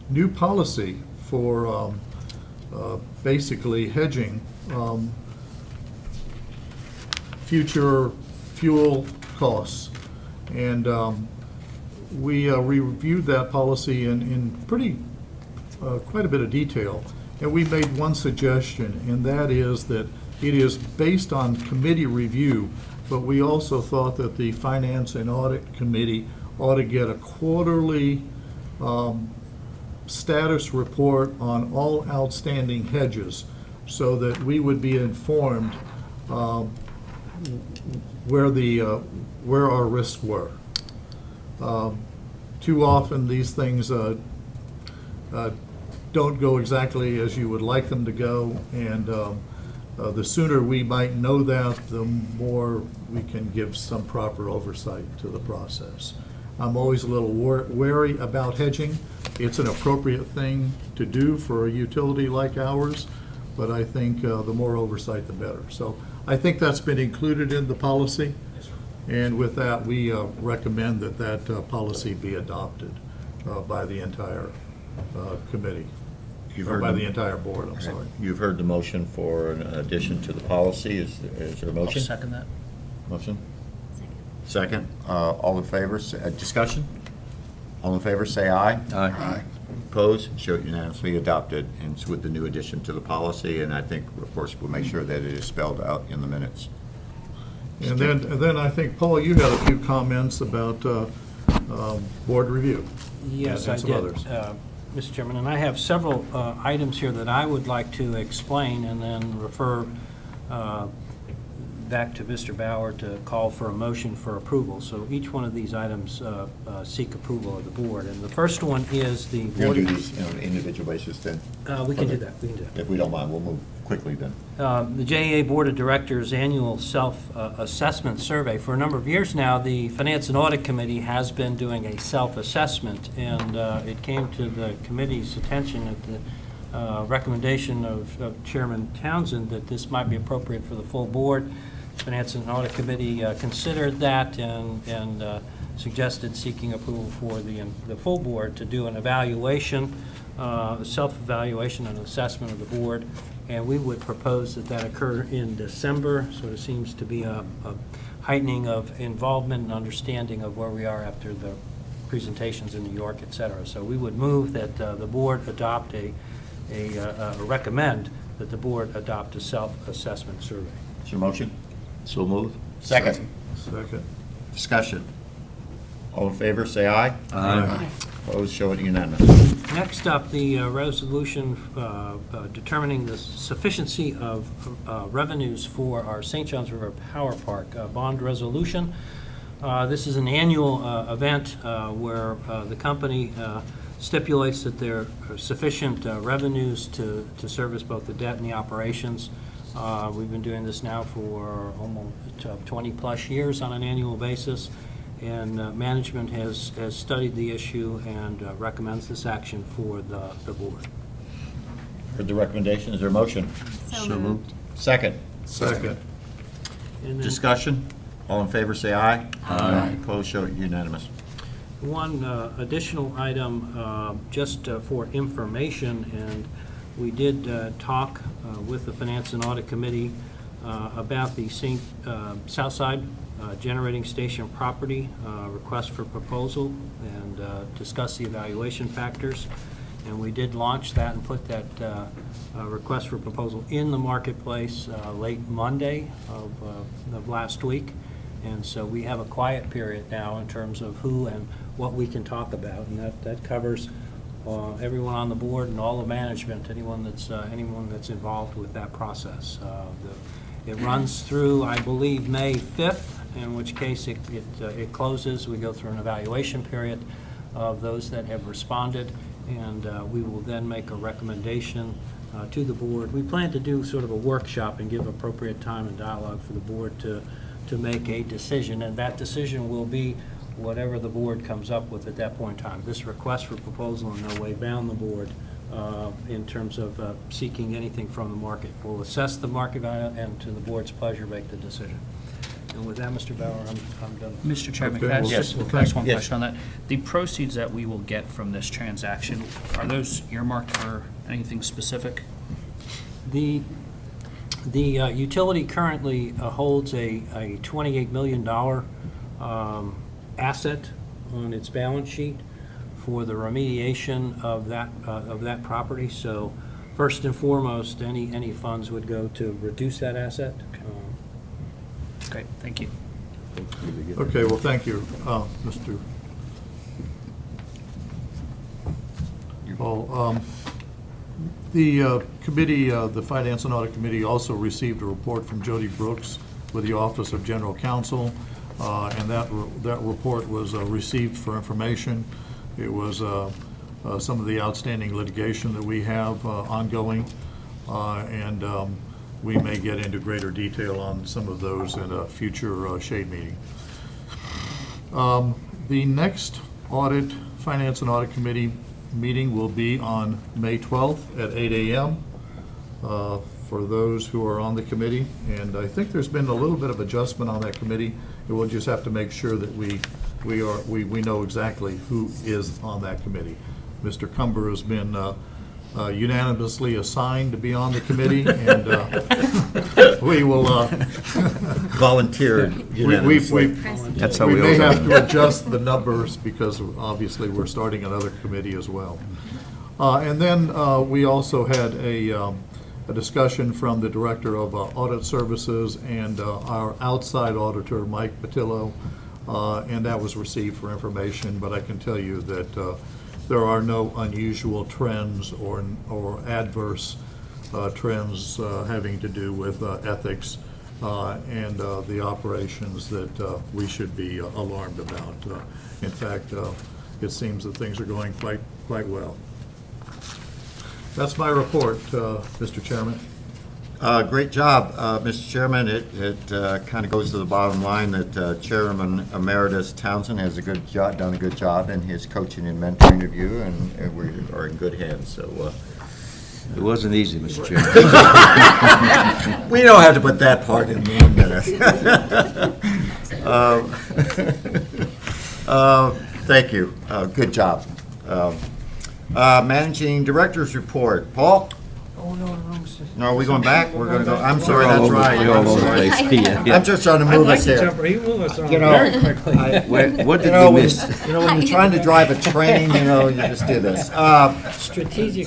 new policy for basically hedging future fuel costs. And we reviewed that policy in quite a bit of detail. And we made one suggestion, and that is that it is based on committee review, but we also thought that the Finance and Audit Committee ought to get a quarterly status report on all outstanding hedges, so that we would be informed where our risks were. Too often, these things don't go exactly as you would like them to go, and the sooner we might know that, the more we can give some proper oversight to the process. I'm always a little wary about hedging. It's an appropriate thing to do for a utility like ours, but I think the more oversight, the better. So I think that's been included in the policy, and with that, we recommend that policy be adopted by the entire committee. By the entire board, I'm sorry. You've heard the motion for an addition to the policy. Is there a motion? I'll second that. Motion? Second. All in favor, discussion? All in favor, say aye. Aye. Opposed? Show it unanimously adopted, and it's with the new addition to the policy, and I think, of course, we'll make sure that it is spelled out in the minutes. And then I think, Paul, you had a few comments about board review. Yes, and I some did, others. Mr. Chairman, and I have several items here that I would like to explain and then refer back to Mr. Bauer to call for a motion for approval. So each one of these items seek approval of the board. And the first one is the We'll board. do these on an individual basis then. We can do that, we can do that. If we don't mind, we'll move quickly then. The JEA Board of Directors Annual Self-Assessment Survey. For a number of years now, the Finance and Audit Committee has been doing a self-assessment, and it came to the committee's attention at the recommendation of Chairman Townsend that this might be appropriate for the full board. Finance and Audit Committee considered that and suggested seeking approval for the full board to do an evaluation, self-evaluation and assessment of the board, and we would propose that that occur in December, so there seems to be a heightening of involvement and understanding of where we are after the presentations in New York, et cetera. So we would move that the board adopt recommend that the board adopt a self-assessment survey. Is your motion? So moved. Second. Second. Discussion. All in favor, say aye. Aye. Opposed, show it unanimous. Next up, the resolution determining the sufficiency of revenues for our St. Johns River Power Park bond resolution. This is an annual event where the company stipulates that there are sufficient revenues to service both the debt and the operations. We've been doing this now for almost 20-plus years on an annual basis, and management has studied the issue and recommends this action for the board. Heard the recommendation, is there a motion? So moved. Second. Second. And then Discussion. All in favor, say aye. Aye. Opposed, show it unanimous. one additional item, just for information, and we did talk with the Finance and Audit Committee about the Southside Generating Station property request for proposal, and discuss the evaluation factors. And we did launch that and put that request for proposal in the marketplace late Monday of last week. And so we have a quiet period now in terms of who and what we can talk about, and that covers everyone on the board and all the management, anyone that's involved with that process. It runs through, I believe, May 5th, in which case it closes. We go through an evaluation period of those that have responded, and we will then make a recommendation to the board. We plan to do sort of a workshop and give appropriate time and dialogue for the board to make a decision, and that decision will be whatever the board comes up with at that point in time. This request for proposal in no way bound the board in terms of seeking anything from the market. We'll assess the market value and, to the board's pleasure, make the decision. And with that, Mr. Bauer, I'm done. Mr. Chairman, Okay, can I ask well, just well, can I ask one yes. question on that? The proceeds that we will get from this transaction, are those earmarked for anything specific? The utility currently holds a $28 million asset on its balance sheet for the remediation of that property. So first and foremost, any funds would go to reduce that asset. Great, thank you. Okay, well, thank you, Mr. Paul. The committee, the Finance and Audit Committee, also received a report from Jody Brooks with the Office of General Counsel, and that report was received for information. It was some of the outstanding litigation that we have ongoing, and we may get into greater detail on some of those in a future shade meeting. The next Finance and Audit Committee meeting will be on May 12th at 8 a.m. For those who are on the committee. And I think there's been a little bit of adjustment on that committee. And we'll just have to make sure that we know exactly who is on that committee. Mr. Cumber has been unanimously assigned to be on the committee, and we will Volunteered unanimously. That's how we we may always have to adjust the numbers because obviously we're starting another committee as well. And then we also had a discussion from the Director of Audit Services and our outside auditor, Mike Patillo, and that was received for information, but I can tell you that there are no unusual trends or adverse trends having to do with ethics and the operations that we should be alarmed about. In fact, it seems that things are going quite well. That's my report, Mr. Chairman. Great job, Mr. Chairman. It kind of goes to the bottom line that Chairman Emeritus Townsend has done a good job in his coaching and mentoring of you, and we are in good hands. So It wasn't easy, Mr. Chairman. we don't have to put that part in 1 minute. Thank you. Good job. Managing Director's Report. Paul? Oh, no. No, are we going back? We're going to go, I'm sorry, that's right. We're all I'm over the sorry. place. Yeah. I'm just trying to move us here. You know, What you did know, we when, miss? you know, when you're trying to drive a train, you know, you just do this. Strategic.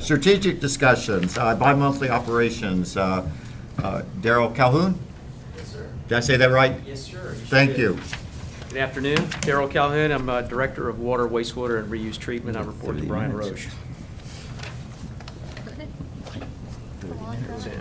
Strategic discussions, bi-monthly operations. Darrell Calhoun? Yes, sir. Did I say that right? Yes, sir. Thank you. Good afternoon. Darrell Calhoun. I'm Director of Water, Wastewater, and Reuse Treatment. I report to Brian Roche. There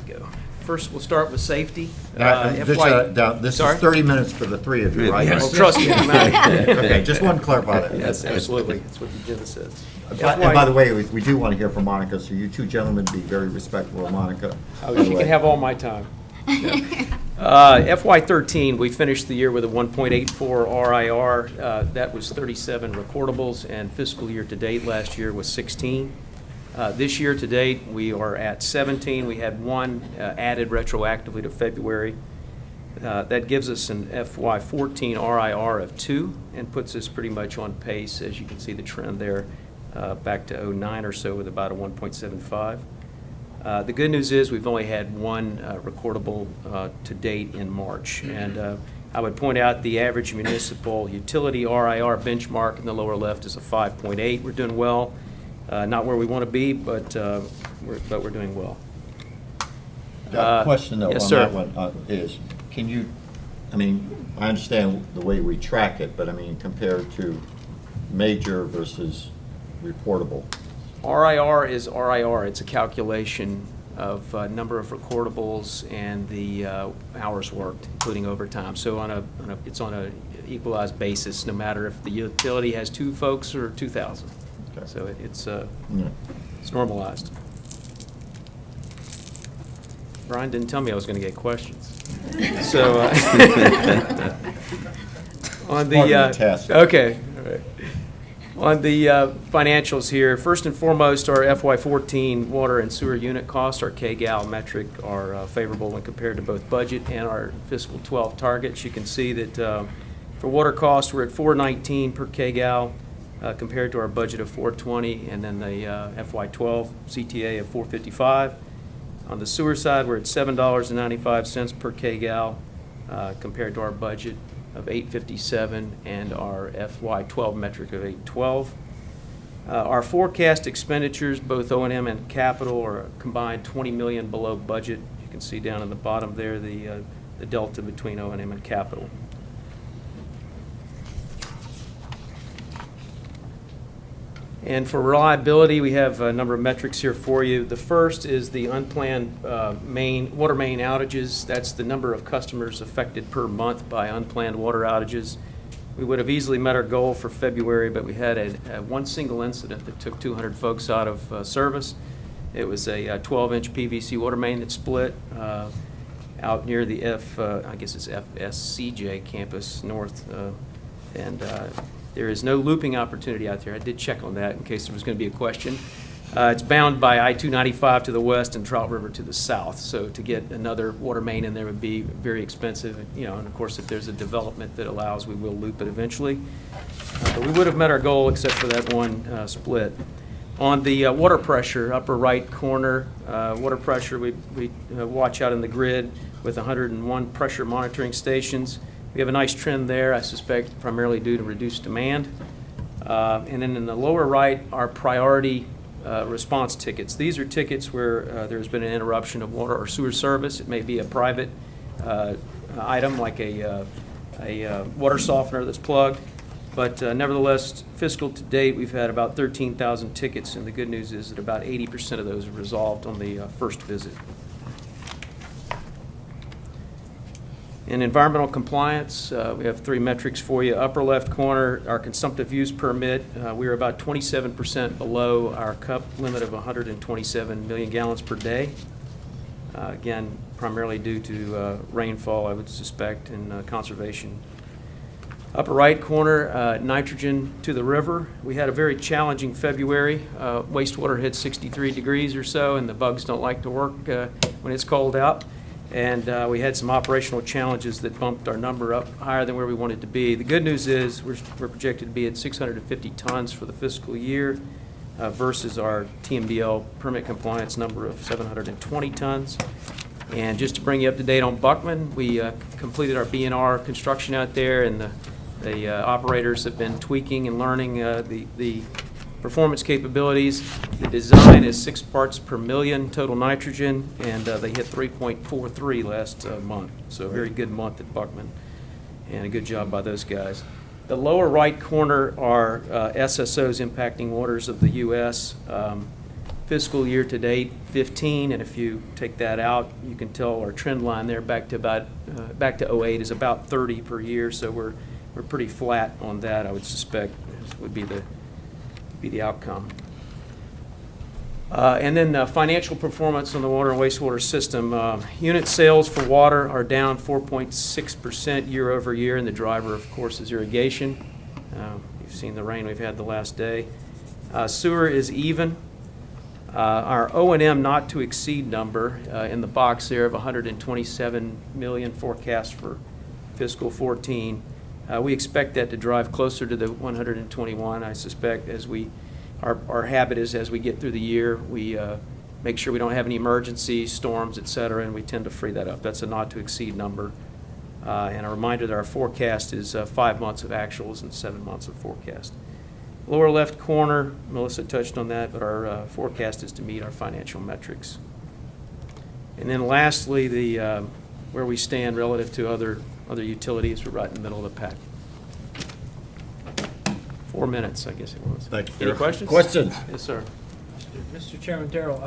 we go. First, we'll start with safety. This is Sorry? 30 minutes for the three of you, right? Oh, trust me, I'm out of here. Okay, just want to clarify that. Yes, absolutely. That's what the agenda says. And by the way, we do want to hear from Monica, so you two gentlemen be very respectful of Monica. Oh, she can have all my time. FY13, we finished the year with a 1.84 RIR. That was 37 recordables, and fiscal year to date last year was 16. This year to date, we are at 17. We had one added retroactively to February. That gives us an FY14 RIR of 2 and puts us pretty much on pace, as you can see the trend there, back to 09 or so with about a 1.75. The good news is we've only had one recordable to date in March. And I would point out the average municipal utility RIR benchmark in the lower left is a 5.8. We're doing well. Not where we want to be, but we're doing well. Got a question though on yes, sir. that one is, can you, I mean, I understand the way we track it, but I mean, compared to major versus reportable. RIR is RIR. It's a calculation of number of recordables and the hours worked, including overtime. So it's on a equalized basis, no matter if the utility has 2 folks or 2,000. Okay. So it's Yeah. normalized. Brian didn't tell me I was going to get questions. So on the Part of the test. okay. All right. On the financials here, first and foremost, our FY14 water and sewer unit costs, our KGAL metric, are favorable when compared to both budget and our fiscal 12 targets. You can see that for water costs, we're at $4.19 per KGAL compared to our budget of $4.20, and then the FY12 CTA of $4.55. On the sewer side, we're at $7.95 per KGAL compared to our budget of $8.57 and our FY12 metric of $8.12. Our forecast expenditures, both O&M and capital, are combined $20 million below budget. You can see down in the bottom there the delta between O&M and capital. And for reliability, we have a number of metrics here for you. The first is the unplanned water main outages. That's the number of customers affected per month by unplanned water outages. We would have easily met our goal for February, but we had one single incident that took 200 folks out of service. It was a 12-inch PVC water main that split out near the I guess it's FSCJ campus north, and there is no looping opportunity out there. I did check on that in case there was going to be a question. It's bound by I-295 to the west and Trout River to the south. So to get another water main in there would be very expensive. And of course, if there's a development that allows, we will loop it eventually. But we would have met our goal except for that one split. On the water pressure, upper right corner, water pressure, we watch out in the grid with 101 pressure monitoring stations. We have a nice trend there, I suspect primarily due to reduced demand. And then in the lower right are priority response tickets. These are tickets where there's been an interruption of water or sewer service. It may be a private item like a water softener that's plugged. But nevertheless, fiscal to date, we've had about 13,000 tickets, and the good news is that about 80% of those are resolved on the first visit. In environmental compliance, we have 3 metrics for you. Upper left corner, our consumptive use permit, we are about 27% below our cup limit of 127 million gallons per day. Again, primarily due to rainfall, I would suspect, and conservation. Upper right corner, nitrogen to the river. We had a very challenging February. Wastewater hit 63 degrees or so, and the bugs don't like to work when it's cold out. and we had some operational challenges that bumped our number up higher than where we wanted to be. The good news is we're projected to be at 650 tons for the fiscal year versus our TMDL permit compliance number of 720 tons. And just to bring you up to date on Buckman, we completed our B&R construction out there, and the operators have been tweaking and learning the performance capabilities. The design is 6 parts per million total nitrogen, and they hit 3.43 last month. So a very good month at Buckman, and a good job by those guys. The lower right corner are SSOs impacting waters of the U.S. Fiscal year to date 15, and if you take that out, you can tell our trend line there back to 08 is about 30 per year. So we're pretty flat on that. I would suspect would be the outcome. And then financial performance on the water and wastewater system. Unit sales for water are down 4.6% year over year, and the driver, of course, is irrigation. You've seen the rain we've had the last day. Sewer is even. Our O&M not to exceed number in the box there of 127 million forecast for fiscal 14. We expect that to drive closer to the 121, I suspect, as our habit is as we get through the year, we make sure we don't have any emergencies, storms, et cetera, and we tend to free that up. That's a not to exceed number. And a reminder that our forecast is 5 months of actuals and 7 months of forecast. Lower left corner, Melissa touched on that, but our forecast is to meet our financial metrics. And then lastly, where we stand relative to other utilities, we're right in the middle of the pack. 4 minutes, I guess it was. Thank you. Any questions? Questions? Yes, sir. Mr. Chairman, Daryl,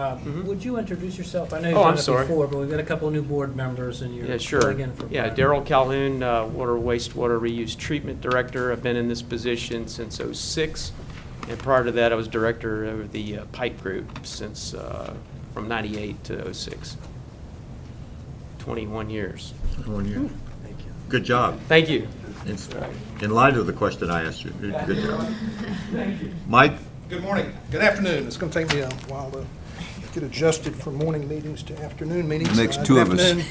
would you introduce yourself? I know you've Oh, done I'm it sorry. before, but we've got a couple of new board members, and you're Yeah, sure. filling in for Yeah, Brian. Daryl Calhoun, Water Wastewater Reuse Treatment Director. I've been in this position since '06, and prior to that, I was Director of the Pipe Group since from '98 to '06. 21 years. 1 year. Thank you. Good job. Thank you. In light of the question I asked you, good job. Mike? Good morning. Good afternoon. It's going to take me a while to get adjusted from morning meetings to afternoon meetings. Makes Good two of us. afternoon.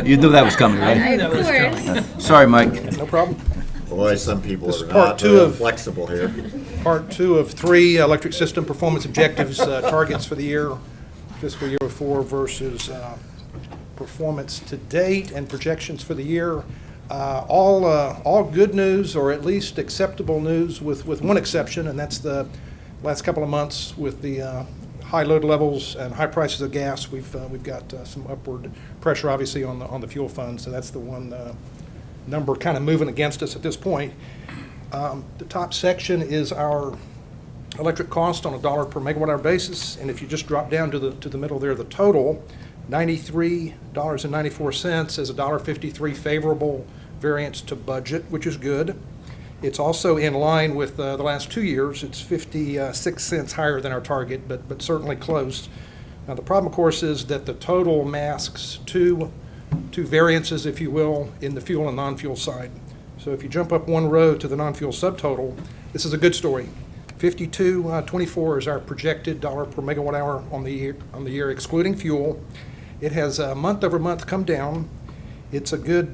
You knew that was coming, right? That was coming. Sorry, Mike. No problem. Boy, some people This are is part not two of- flexible here. Part 2 of 3 electric system performance objectives, targets for the year, fiscal year '04 versus performance to date and projections for the year. All good news, or at least acceptable news, with one exception, and that's the last couple of months with the high load levels and high prices of gas. We've got some upward pressure, obviously, on the fuel fund. So that's the one number kind of moving against us at this point. The top section is our electric cost on a dollar per megawatt hour basis, and if you just drop down to the middle there, the total, $93.94 is a $1.53 favorable variance to budget, which is good. It's also in line with the last 2 years. It's 56 cents higher than our target, but certainly close. Now, the problem, of course, is that the total masks two variances, if you will, in the fuel and non-fuel side. So if you jump up one row to the non-fuel subtotal, this is a good story. 52.24 is our projected dollar per megawatt hour on the year excluding fuel. It has month over month come down. It's a good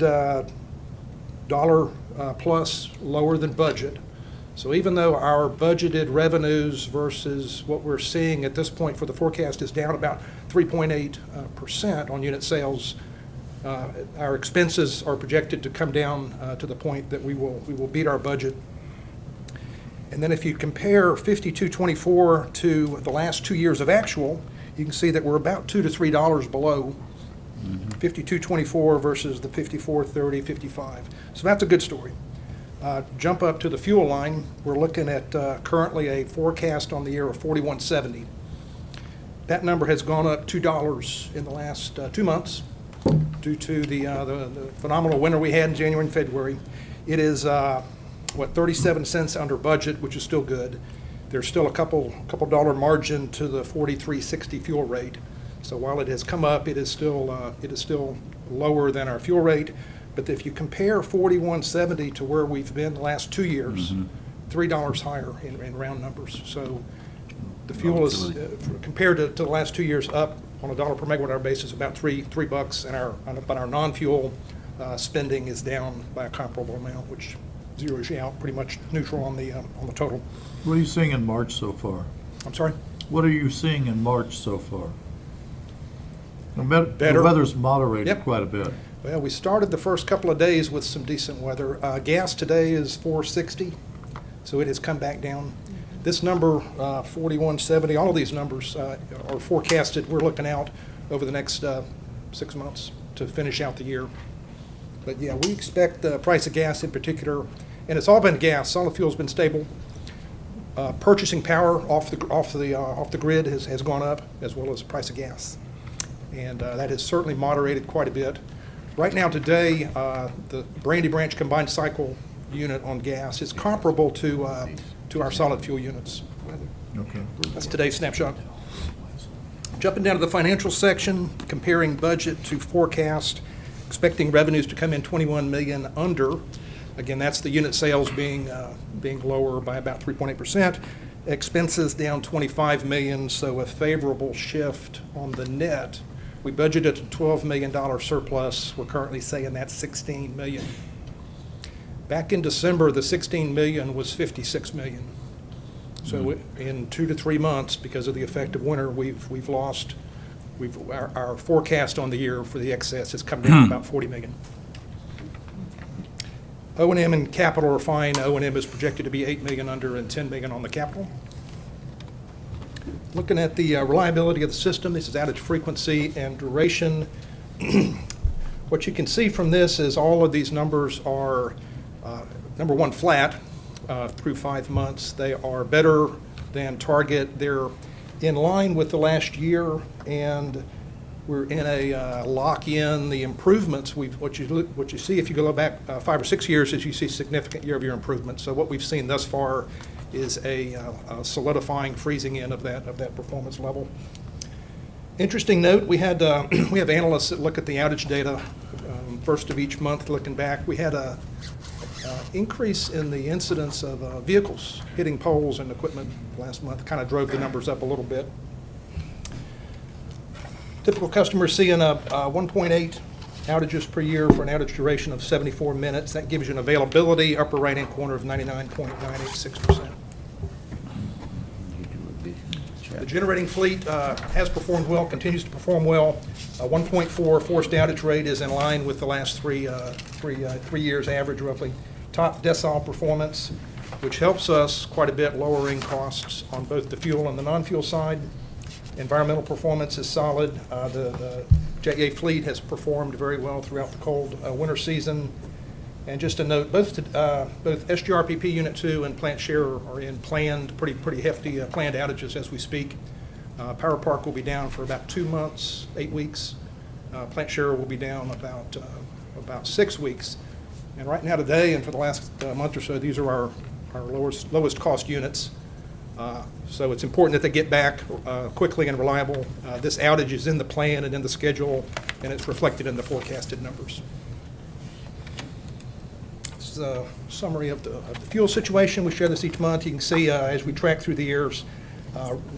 dollar plus lower than budget. So even though our budgeted revenues versus what we're seeing at this point for the forecast is down about 3.8% on unit sales, our expenses are projected to come down to the point that we will beat our budget. And then if you compare 52.24 to the last 2 years of actual, you can see that we're about $2 to $3 below 52.24 versus the 54.30, 55. So that's a good story. Jump up to the fuel line. We're looking at currently a forecast on the year of 41.70. That number has gone up $2 in the last 2 months due to the phenomenal winter we had in January and February. It is 37 cents under budget, which is still good. There's still a couple dollar margin to the 43.60 fuel rate. So while it has come up, it is still lower than our fuel rate. But if you compare 41.70 to where we've been the last 2 years, $3 higher in round numbers. So The fuel is, compared to the last 2 years, up on a dollar per megawatt hour basis, about $3, but our non-fuel spending is down by a comparable amount, which zeroes you out pretty much neutral on the total. What are you seeing in March so far? I'm sorry? What are you seeing in March so far? The Better. weather's moderated Yep. quite a bit. Well, we started the first couple of days with some decent weather. Gas today is $4.60, so it has come back down. This number, 41.70, all of these numbers are forecasted. We're looking out over the next 6 months to finish out the year. But yeah, we expect the price of gas in particular, and it's all been gas. Solid fuel's been stable. Purchasing power off the grid has gone up, as well as the price of gas, and that has certainly moderated quite a bit. Right now, today, the Brandy Branch combined cycle unit on gas is comparable to our solid fuel units. Okay. That's today's snapshot. Jumping down to the financial section, comparing budget to forecast, expecting revenues to come in 21 million under. Again, that's the unit sales being lower by about 3.8%. Expenses down 25 million, so a favorable shift on the net. We budgeted a $12 million surplus. We're currently saying that's 16 million. Back in December, the 16 million was 56 million. So in 2 to 3 months, because of the effect of winter, we've lost. Our forecast on the year for the excess has come down about 40 million. O&M and capital are fine. O&M is projected to be 8 million under and 10 million on the capital. Looking at the reliability of the system, this is outage frequency and duration. What you can see from this is all of these numbers are, number one, flat through 5 months. They are better than target. They're in line with the last year, and we're in a lock-in. The improvements, what you see if you go back 5 or 6 years is you see significant year-over-year improvement. So what we've seen thus far is a solidifying, freezing in of that performance level. Interesting note, we have analysts that look at the outage data first of each month looking back. We had a increase in the incidence of vehicles hitting poles and equipment last month, kind of drove the numbers up a little bit. Typical customers seeing a 1.8 outages per year for an outage duration of 74 minutes. That gives you an availability upper right-hand corner of 99.986%. The generating fleet has performed well, continues to perform well. 1.4 forced outage rate is in line with the last three years average, roughly. Top decile performance, which helps us quite a bit, lowering costs on both the fuel and the non-fuel side. Environmental performance is solid. The JEA fleet has performed very well throughout the cold winter season. And just a note, both SGRPP Unit 2 and Plant Share are in planned, pretty hefty planned outages as we speak. Power Park will be down for about 2 months, 8 weeks. Plant Share will be down about 6 weeks. And right now today, and for the last month or so, these are our lowest cost units. So it's important that they get back quickly and reliable. This outage is in the plan and in the schedule, and it's reflected in the forecasted numbers. This is a summary of the fuel situation. We share this each month. You can see as we track through the years,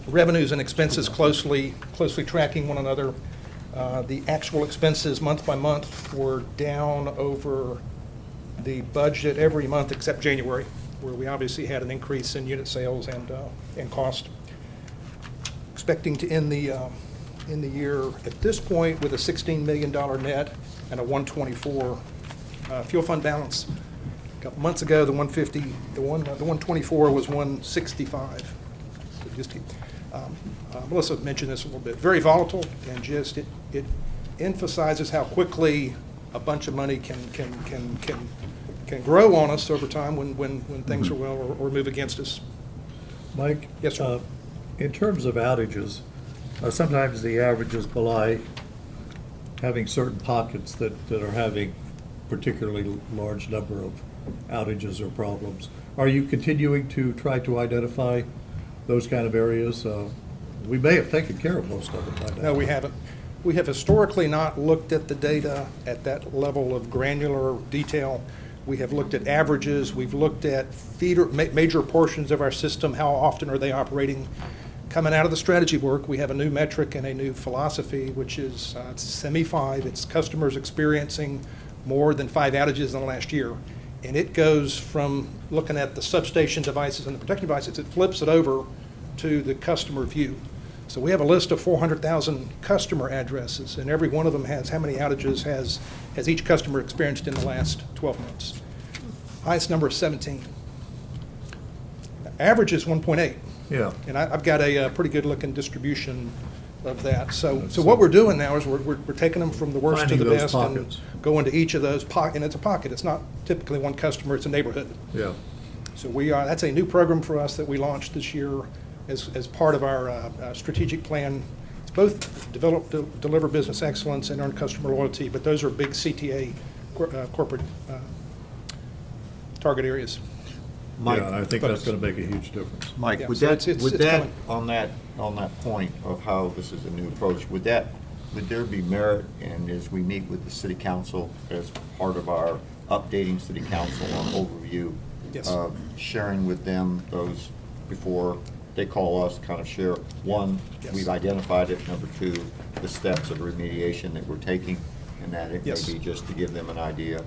revenues and expenses closely tracking one another. The actual expenses month by month were down over the budget every month except January, where we obviously had an increase in unit sales and cost. Expecting to end the year at this point with a $16 million net and a 124 fuel fund balance. A couple months ago, the 124 was 165. So just Melissa mentioned this a little bit. Very volatile, and just it emphasizes how quickly a bunch of money can grow on us over time when things are well or move against us. Mike? Yes, sir. In terms of outages, sometimes the averages belie having certain pockets that are having particularly large number of outages or problems. Are you continuing to try to identify those kind of areas? We may have taken care of most of them by now. No, we haven't. We have historically not looked at the data at that level of granular detail. We have looked at averages. We've looked at major portions of our system. How often are they operating? Coming out of the strategy work, we have a new metric and a new philosophy, which is it's semi-5. It's customers experiencing more than 5 outages in the last year. And it goes from looking at the substation devices and the protection devices, it flips it over to the customer view. So we have a list of 400,000 customer addresses, and every one of them has how many outages has each customer experienced in the last 12 months. Highest number is 17. Average is 1.8. Yeah. And I've got a pretty good-looking distribution of that. So what we're doing now is we're taking them from the worst to Finding the those best pockets. and going to each of those pockets. And it's a pocket. It's not typically one customer. It's a neighborhood. Yeah. So that's a new program for us that we launched this year as part of our strategic plan. It's both deliver business excellence and earn customer loyalty, but those are big CTA corporate target areas. Mike, Yeah, and I think that's going to make a huge difference. Mike, Yeah, would so that, it's would that, coming. on that point of how this is a new approach, would there be merit in, as we meet with the city council as part of our updating city council on overview? Yes. Sharing with them those before they call us, kind of share, one, Yes. we've identified it, number two, the steps of remediation that we're taking, and that it may Yes. be just to give them an idea.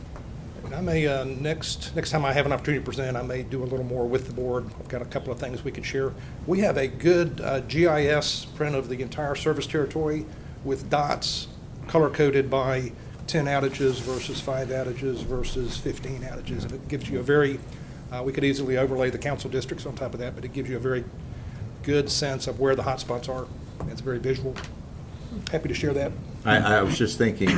And I may, next time I have an opportunity to present, I may do a little more with the board. I've got a couple of things we could share. We have a good GIS print of the entire service territory with dots color-coded by 10 outages versus 5 outages versus 15 outages. And it gives you a very, we could easily overlay the council districts on top of that, but it gives you a very good sense of where the hot spots are. It's very visual. Happy to share that, I was just thinking,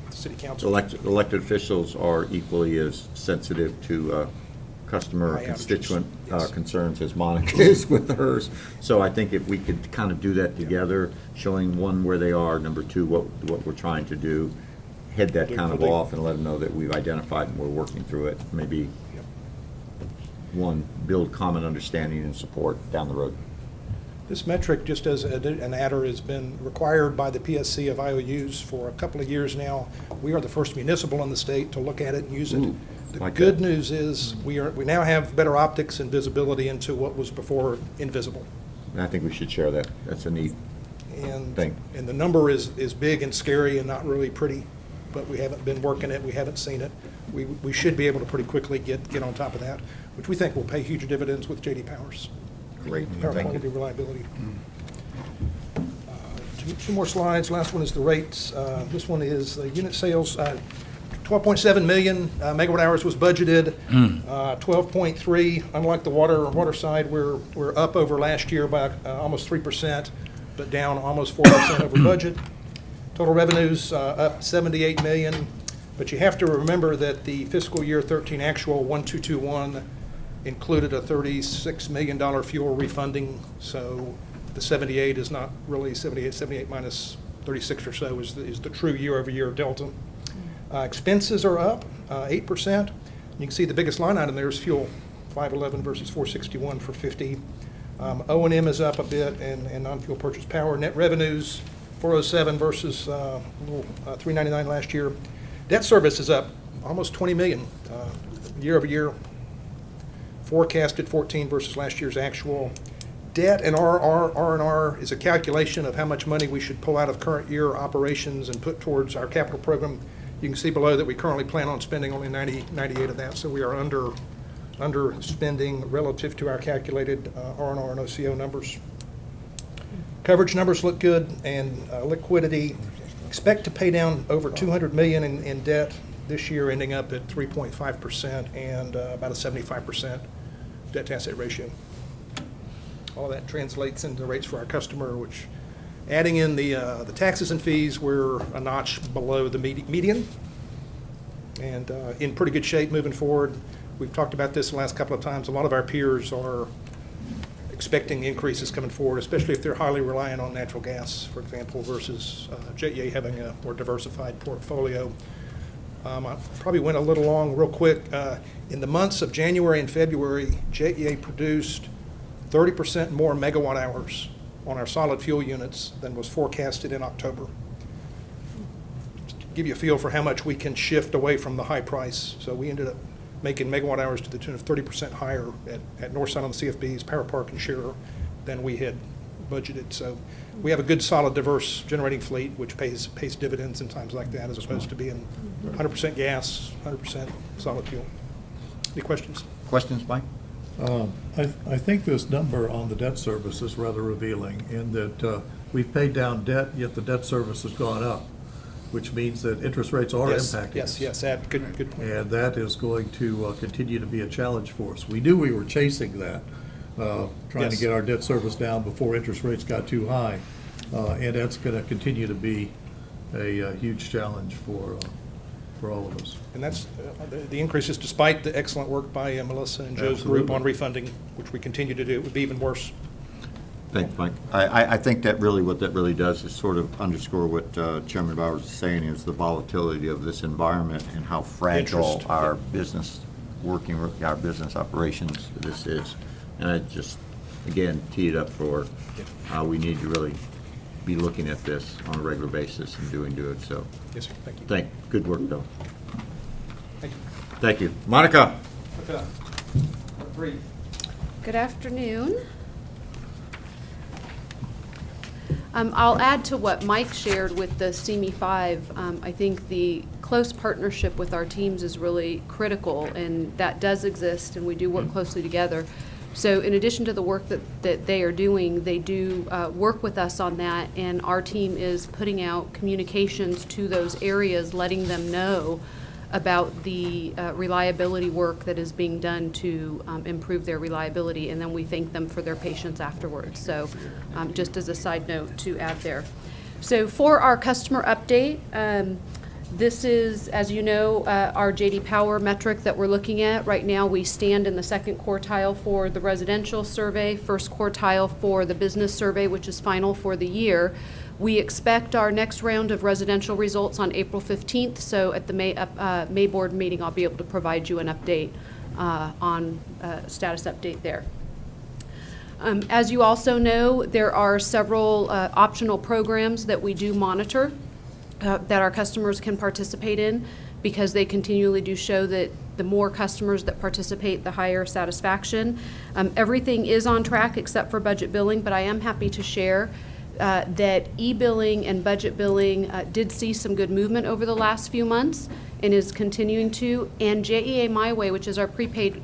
city council. elected officials are equally as sensitive to customer High outages, constituent yes. concerns as Monica is with hers. So I think if we could kind of do that together, showing one, where they are, number two, what we're trying to do, head that kind of off and let them know that we've identified and we're working through it. Maybe, Yep. one, build common understanding and support down the road. This metric, just as an adder, has been required by the PSC of IOUs for a couple of years now. We are the first municipal in the state to look at it and use it. Ooh, The like good that. news is we now have better optics and visibility into what was before invisible. And I think we should share that. That's a neat And, thing. and the number is big and scary and not really pretty, but we haven't been working it, we haven't seen it. We should be able to pretty quickly get on top of that, which we think will pay huge dividends with J.D. Powers. Great, Power thank quality, you. reliability. Two more slides. Last one is the rates. This one is the unit sales. 12.7 million megawatt hours was budgeted. 12.3. Unlike the water side, we're up over last year by almost 3%, but down almost 4% over budget. Total revenues up 78 million. But you have to remember that the fiscal year 13 actual 1221 included a $36 million fuel refunding, so the 78 is not really 78 minus 36 or so is the true year-over-year delta. Expenses are up 8%. You can see the biggest line item there is fuel, 511 versus 461 for 50. O&M is up a bit and non-fuel purchase power. Net revenues, 407 versus 399 last year. Debt service is up almost 20 million year-over-year. Forecasted 14 versus last year's actual. Debt and R&R is a calculation of how much money we should pull out of current year operations and put towards our capital program. You can see below that we currently plan on spending only 98 of that, so we are under spending relative to our calculated R&R and OCO numbers. Coverage numbers look good, and liquidity. Expect to pay down over 200 million in debt this year, ending up at 3.5% and about a 75% debt to asset ratio. All that translates into rates for our customer, which, adding in the taxes and fees, we're a notch below the median, and in pretty good shape moving forward. We've talked about this the last couple of times. A lot of our peers are expecting increases coming forward, especially if they're highly reliant on natural gas, for example, versus JEA having a more diversified portfolio. I probably went a little long real quick. In the months of January and February, JEA produced 30% more megawatt hours on our solid fuel units than was forecasted in October. Just to give you a feel for how much we can shift away from the high price. So we ended up making megawatt hours to the tune of 30% higher at Northside on the CFBs, Power Park and Scherer, than we had budgeted. So we have a good, solid, diverse generating fleet, which pays dividends in times like that, as opposed to being 100% gas, 100% solid fuel. Any questions? Questions, Mike? I think this number on the debt service is rather revealing in that we've paid down debt, yet the debt service has gone up, which means that interest rates are Yes, impacting us. yes, good point. And that is going to continue to be a challenge for us. We knew we were chasing that, trying to Yes. get our debt service down before interest rates got too high. And that's going to continue to be a huge challenge for all of us. And that's, the increase is despite the excellent work by Melissa and Joe's group on refunding, which we continue to do. It would be even worse. Thanks, Mike. I think that really, what that really does is sort of underscore what Chairman Bowers is saying, is the volatility of this environment and how fragile Interest. our business, our business operations this is. And I just, again, tee it up for how we need to really be looking at this on a regular basis and doing it, so. Yes, sir, thank you. Good work, Bill. Thank you. Thank you. Monica? Good afternoon. I'll add to what Mike shared with the CME 5. I think the close partnership with our teams is really critical, and that does exist, and we do work closely together. So in addition to the work that they are doing, they do work with us on that, and our team is putting out communications to those areas, letting them know about the reliability work that is being done to improve their reliability, and then we thank them for their patience afterwards. So just as a side note to add there. So for our customer update, this is, as you know, our J.D. Power metric that we're looking at. Right now, we stand in the second quartile for the residential survey, first quartile for the business survey, which is final for the year. We expect our next round of residential results on April 15th, so at the May board meeting, I'll be able to provide you an update on status update there. As you also know, there are several optional programs that we do monitor that our customers can participate in, because they continually do show that the more customers that participate, the higher satisfaction. Everything is on track except for budget billing, but I am happy to share that e-billing and budget billing did see some good movement over the last few months and is continuing to. And JEA My Way, which is our prepaid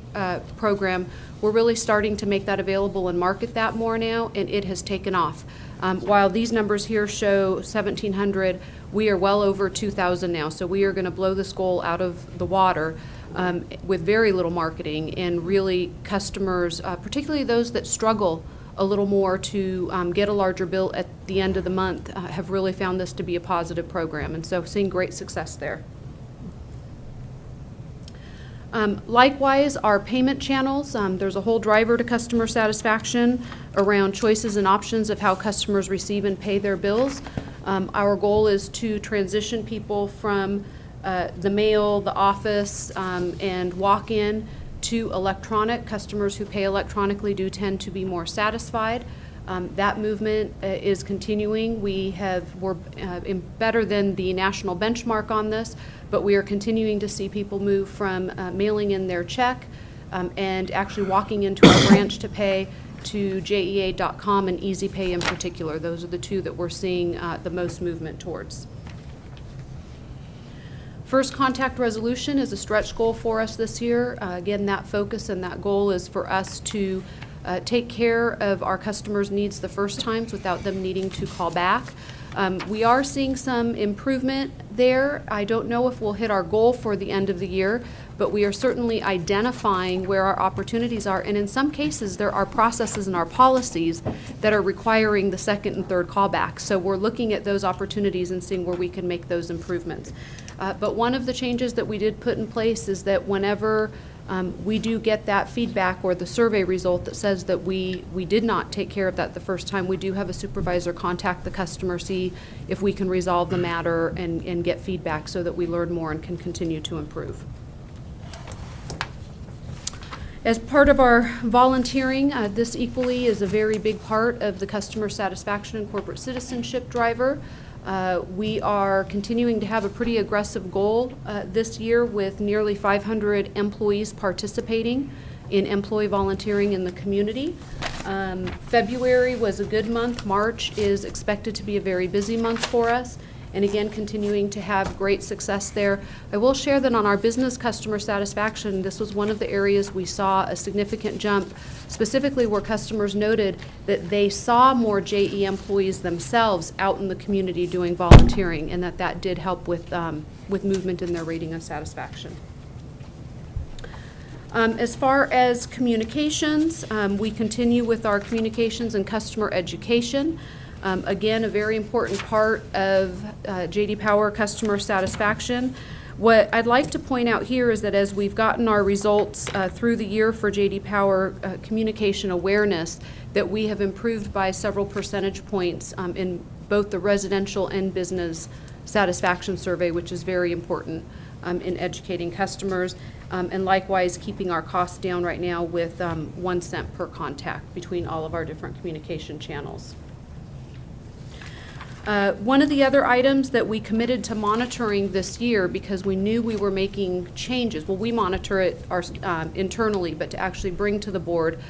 program, we're really starting to make that available and market that more now, and it has taken off. While these numbers here show 1,700, we are well over 2,000 now, so we are going to blow this goal out of the water with very little marketing, and really customers, particularly those that struggle a little more to get a larger bill at the end of the month, have really found this to be a positive program, and so seeing great success there. Likewise, our payment channels, there's a whole driver to customer satisfaction around choices and options of how customers receive and pay their bills. Our goal is to transition people from the mail, the office, and walk-in to electronic. Customers who pay electronically do tend to be more satisfied. That movement is continuing. We're better than the national benchmark on this, but we are continuing to see people move from mailing in their check and actually walking into a branch to pay, to JEA.com and Easy Pay in particular. Those are the two that we're seeing the most movement towards. First contact resolution is a stretch goal for us this year. Again, that focus and that goal is for us to take care of our customers' needs the first times without them needing to call back. We are seeing some improvement there. I don't know if we'll hit our goal for the end of the year, but we are certainly identifying where our opportunities are. And in some cases, there are processes in our policies that are requiring the second and third callbacks. So we're looking at those opportunities and seeing where we can make those improvements. But one of the changes that we did put in place is that whenever we do get that feedback or the survey result that says that we did not take care of that the first time, we do have a supervisor contact the customer, see if we can resolve the matter and get feedback so that we learn more and can continue to improve. As part of our volunteering, this equally is a very big part of the customer satisfaction and corporate citizenship driver. We are continuing to have a pretty aggressive goal this year with nearly 500 employees participating in employee volunteering in the community. February was a good month. March is expected to be a very busy month for us, and again, continuing to have great success there. I will share that on our business customer satisfaction, this was one of the areas we saw a significant jump, specifically where customers noted that they saw more JE employees themselves out in the community doing volunteering, and that did help with movement in their rating of satisfaction. As far as communications, we continue with our communications and customer education. Again, a very important part of J.D. Power customer satisfaction. What I'd like to point out here is that as we've gotten our results through the year for J.D. Power communication awareness, that we have improved by several percentage points in both the residential and business satisfaction survey, which is very important in educating customers, and likewise keeping our costs down right now with 1 cent per contact between all of our different communication channels. One of the other items that we committed to monitoring this year, because we knew we were making changes, well, we monitor it internally, but to actually bring to the board,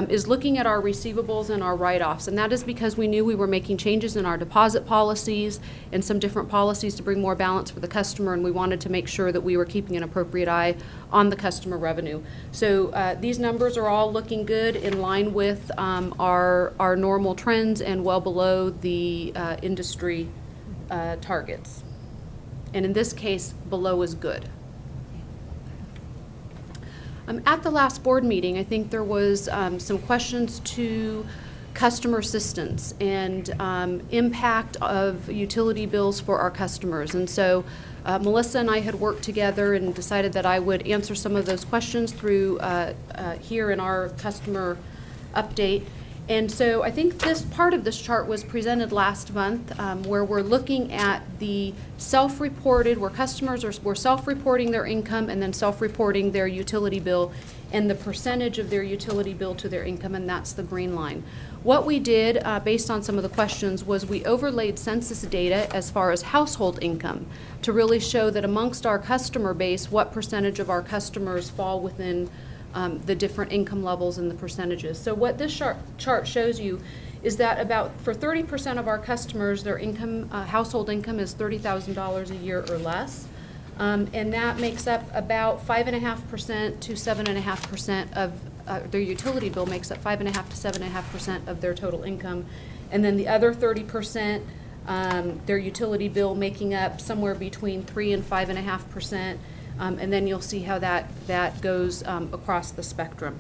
is looking at our receivables and our write-offs. And that is because we knew we were making changes in our deposit policies and some different policies to bring more balance for the customer, and we wanted to make sure that we were keeping an appropriate eye on the customer revenue. So these numbers are all looking good, in line with our normal trends and well below the industry targets. And in this case, below is good. At the last board meeting, I think there was some questions to customer assistance and impact of utility bills for our customers. And so Melissa and I had worked together and decided that I would answer some of those questions through here in our customer update. And so I think this part of this chart was presented last month, where we're looking at the self-reported, where customers were self-reporting their income and then self-reporting their utility bill, and the percentage of their utility bill to their income, and that's the green line. What we did, based on some of the questions, was we overlaid census data as far as household income to really show that amongst our customer base, what percentage of our customers fall within the different income levels and the percentages. So what this chart shows you is that for 30% of our customers, their income, household income is $30,000 a year or less. And that makes up about 5.5% to 7.5% of their utility bill makes up 5.5% to 7.5% of their total income. And then the other 30%, their utility bill making up somewhere between 3 and 5.5%. And then you'll see how that goes across the spectrum.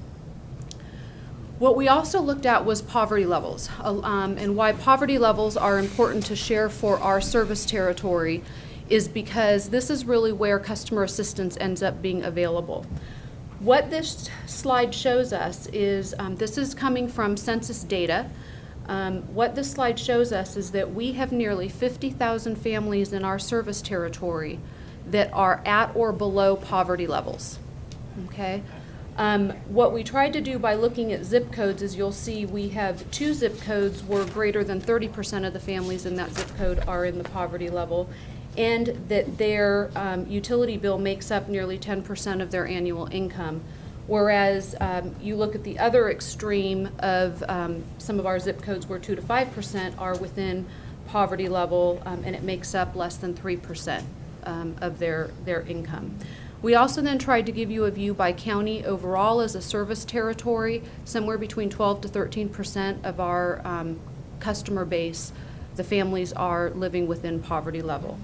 What we also looked at was poverty levels, and why poverty levels are important to share for our service territory is because this is really where customer assistance ends up being available. What this slide shows us is, this is coming from census data. What this slide shows us is that we have nearly 50,000 families in our service territory that are at or below poverty levels, okay? What we tried to do by looking at zip codes is you'll see we have 2 zip codes where greater than 30% of the families in that zip code are in the poverty level, and that their utility bill makes up nearly 10% of their annual income. Whereas you look at the other extreme of some of our zip codes where 2 to 5% are within poverty level, and it makes up less than 3%. Of their income. We also then tried to give you a view by county overall as a service territory. Somewhere between 12 to 13% of our customer base, the families are living within poverty level.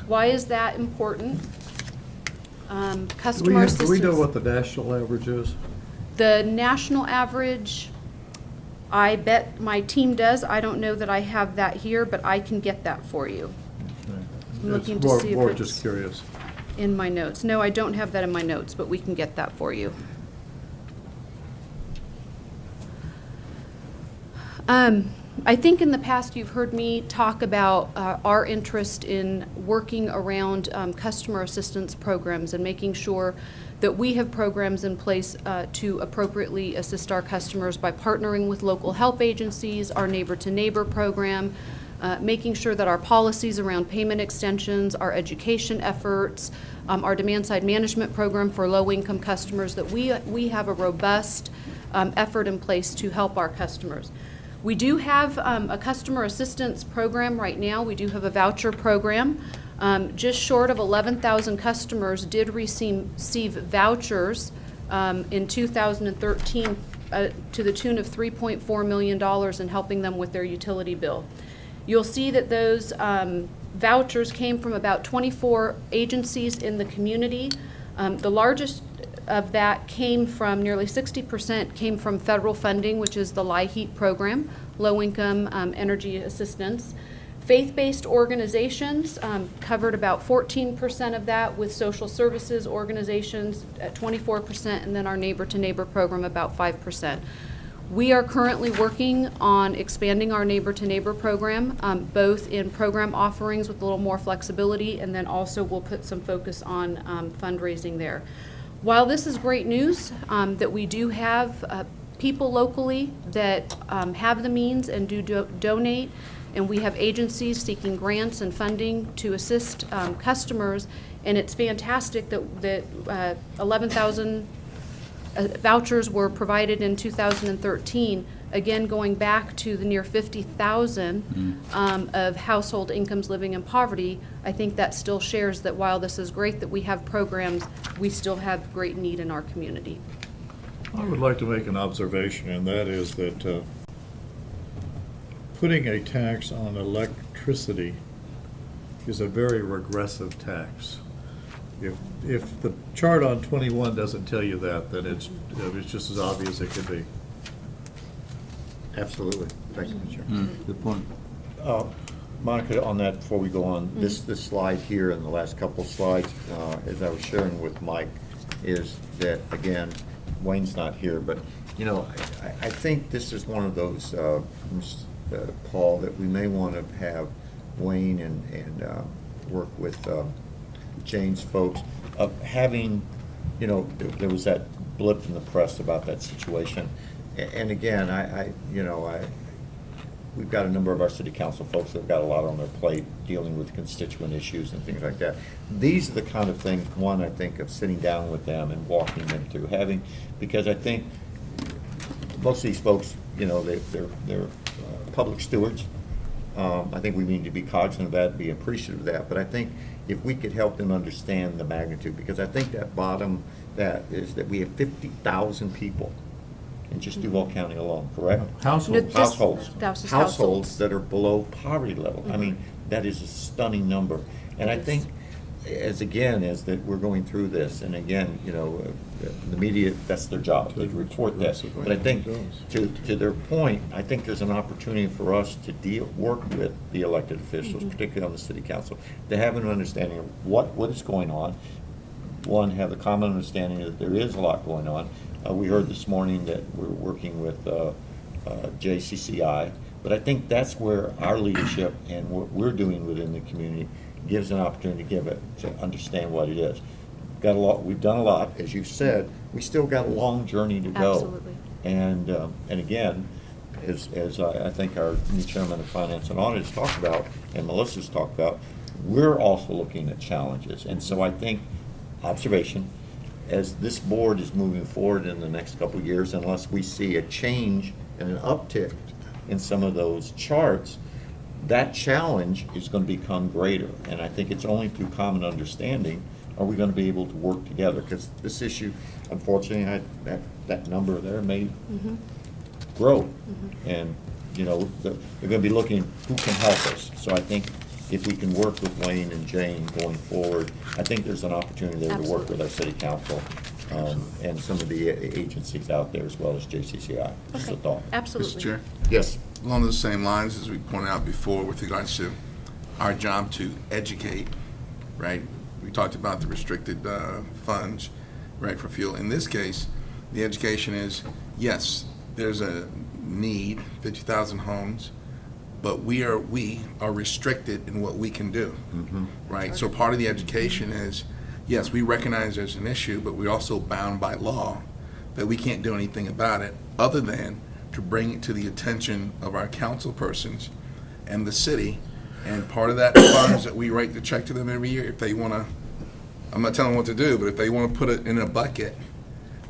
Why is that important? Customer assistance. Do we know what the national average is? The national average, I bet my team does. I don't know that I have that here, but I can get that for you. I'm looking to see if More it's just curious. in my notes. No, I don't have that in my notes, but we can get that for you. I think in the past you've heard me talk about our interest in working around customer assistance programs and making sure that we have programs in place to appropriately assist our customers by partnering with local help agencies, our neighbor-to-neighbor program, making sure that our policies around payment extensions, our education efforts, our demand-side management program for low-income customers, that we have a robust effort in place to help our customers. We do have a customer assistance program right now. We do have a voucher program. Just short of 11,000 customers did receive vouchers in 2013 to the tune of $3.4 million in helping them with their utility bill. You'll see that those vouchers came from about 24 agencies in the community. The largest of that came from, nearly 60% came from federal funding, which is the LIHEAP program, Low Income Energy Assistance. Faith-based organizations covered about 14% of that, with social services organizations at 24%, and then our neighbor-to-neighbor program about 5%. We are currently working on expanding our neighbor-to-neighbor program, both in program offerings with a little more flexibility, and then also we'll put some focus on fundraising there. While this is great news that we do have people locally that have the means and do donate, and we have agencies seeking grants and funding to assist customers, and it's fantastic that 11,000 vouchers were provided in 2013, again going back to the near 50,000 of household incomes living in poverty. I think that still shares that while this is great that we have programs, we still have great need in our community. I would like to make an observation, and that is that putting a tax on electricity is a very regressive tax. If the chart on 21 doesn't tell you that, then it's just as obvious as it could be. Absolutely. Thanks, Mr. Chair. Good point. Monica, on that, before we go on, this slide here and the last couple of slides, as I was sharing with Mike, is that, again, Wayne's not here, but, you know, I think this is one of those, Paul, that we may want to have Wayne and work with Jane's folks of having, you know, there was that blip in the press about that situation. And again, we've got a number of our city council folks that have got a lot on their plate dealing with constituent issues and things like that. These are the kind of things, one, I think, of sitting down with them and walking them through, because I think most of these folks, you know, they're public stewards. I think we need to be cognizant of that, be appreciative of that. But I think if we could help them understand the magnitude, because I think that is that we have 50,000 people in just Duval County alone, correct? Households. Households that are below poverty level. I mean, that is a stunning number. And I think, as that we're going through this, and again, you know, the media, that's their job, they report that. But I think, to their point, I think there's an opportunity for us to work with the elected officials, particularly on the city council, to have an understanding of what is going on. One, have the common understanding that there is a lot going on. We heard this morning that we're working with JCCI, but I think that's where our leadership and what we're doing within the community gives an opportunity to understand what it is. We've done a lot, as you said. We still got a long journey to go. Absolutely. And again, as I think our new chairman of Finance and Audit has talked about, and Melissa's talked about, we're also looking at challenges. And so I think, observation, as this board is moving forward in the next couple of years, unless we see a change and an uptick in some of those charts, that challenge is going to become greater. And I think it's only through common understanding are we going to be able to work together. Because this issue, unfortunately, that number there may grow. And, you know, they're going to be looking who can help us. So I think if we can work with Wayne and Jane going forward, I think there's an opportunity there to work with our city council and some of the agencies out there, as well as JCCI. Just a thought. Absolutely. Mr. Chair, Yes. along those same lines, as we pointed out before, with regards to our job to educate, right? We talked about the restricted funds, right, for fuel. In this case, the education is, yes, there's a need, 50,000 homes, but we are restricted in what we can do, right? So part of the education is, yes, we recognize there's an issue, but we're also bound by law that we can't do anything about it other than to bring it to the attention of our council persons and the city. And part of that funds that we write the check to them every year, if they want to, I'm not telling them what to do, but if they want to put it in a bucket,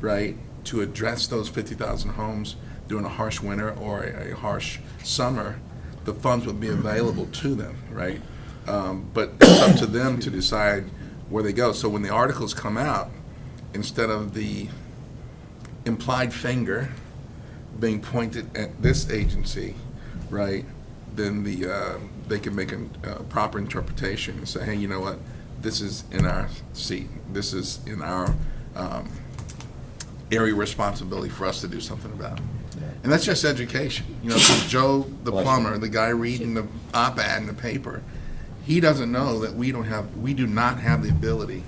right, to address those 50,000 homes during a harsh winter or a harsh summer, the funds would be available to them, right? But it's up to them to decide where they go. So when the articles come out, instead of the implied finger being pointed at this agency, right, then they can make a proper interpretation and say, hey, you know what, this is in our seat. This is in our area of responsibility for us to do something about. And that's just education. You know, so Joe the plumber, the guy reading the op-ed in the paper, he doesn't know that we do not have the ability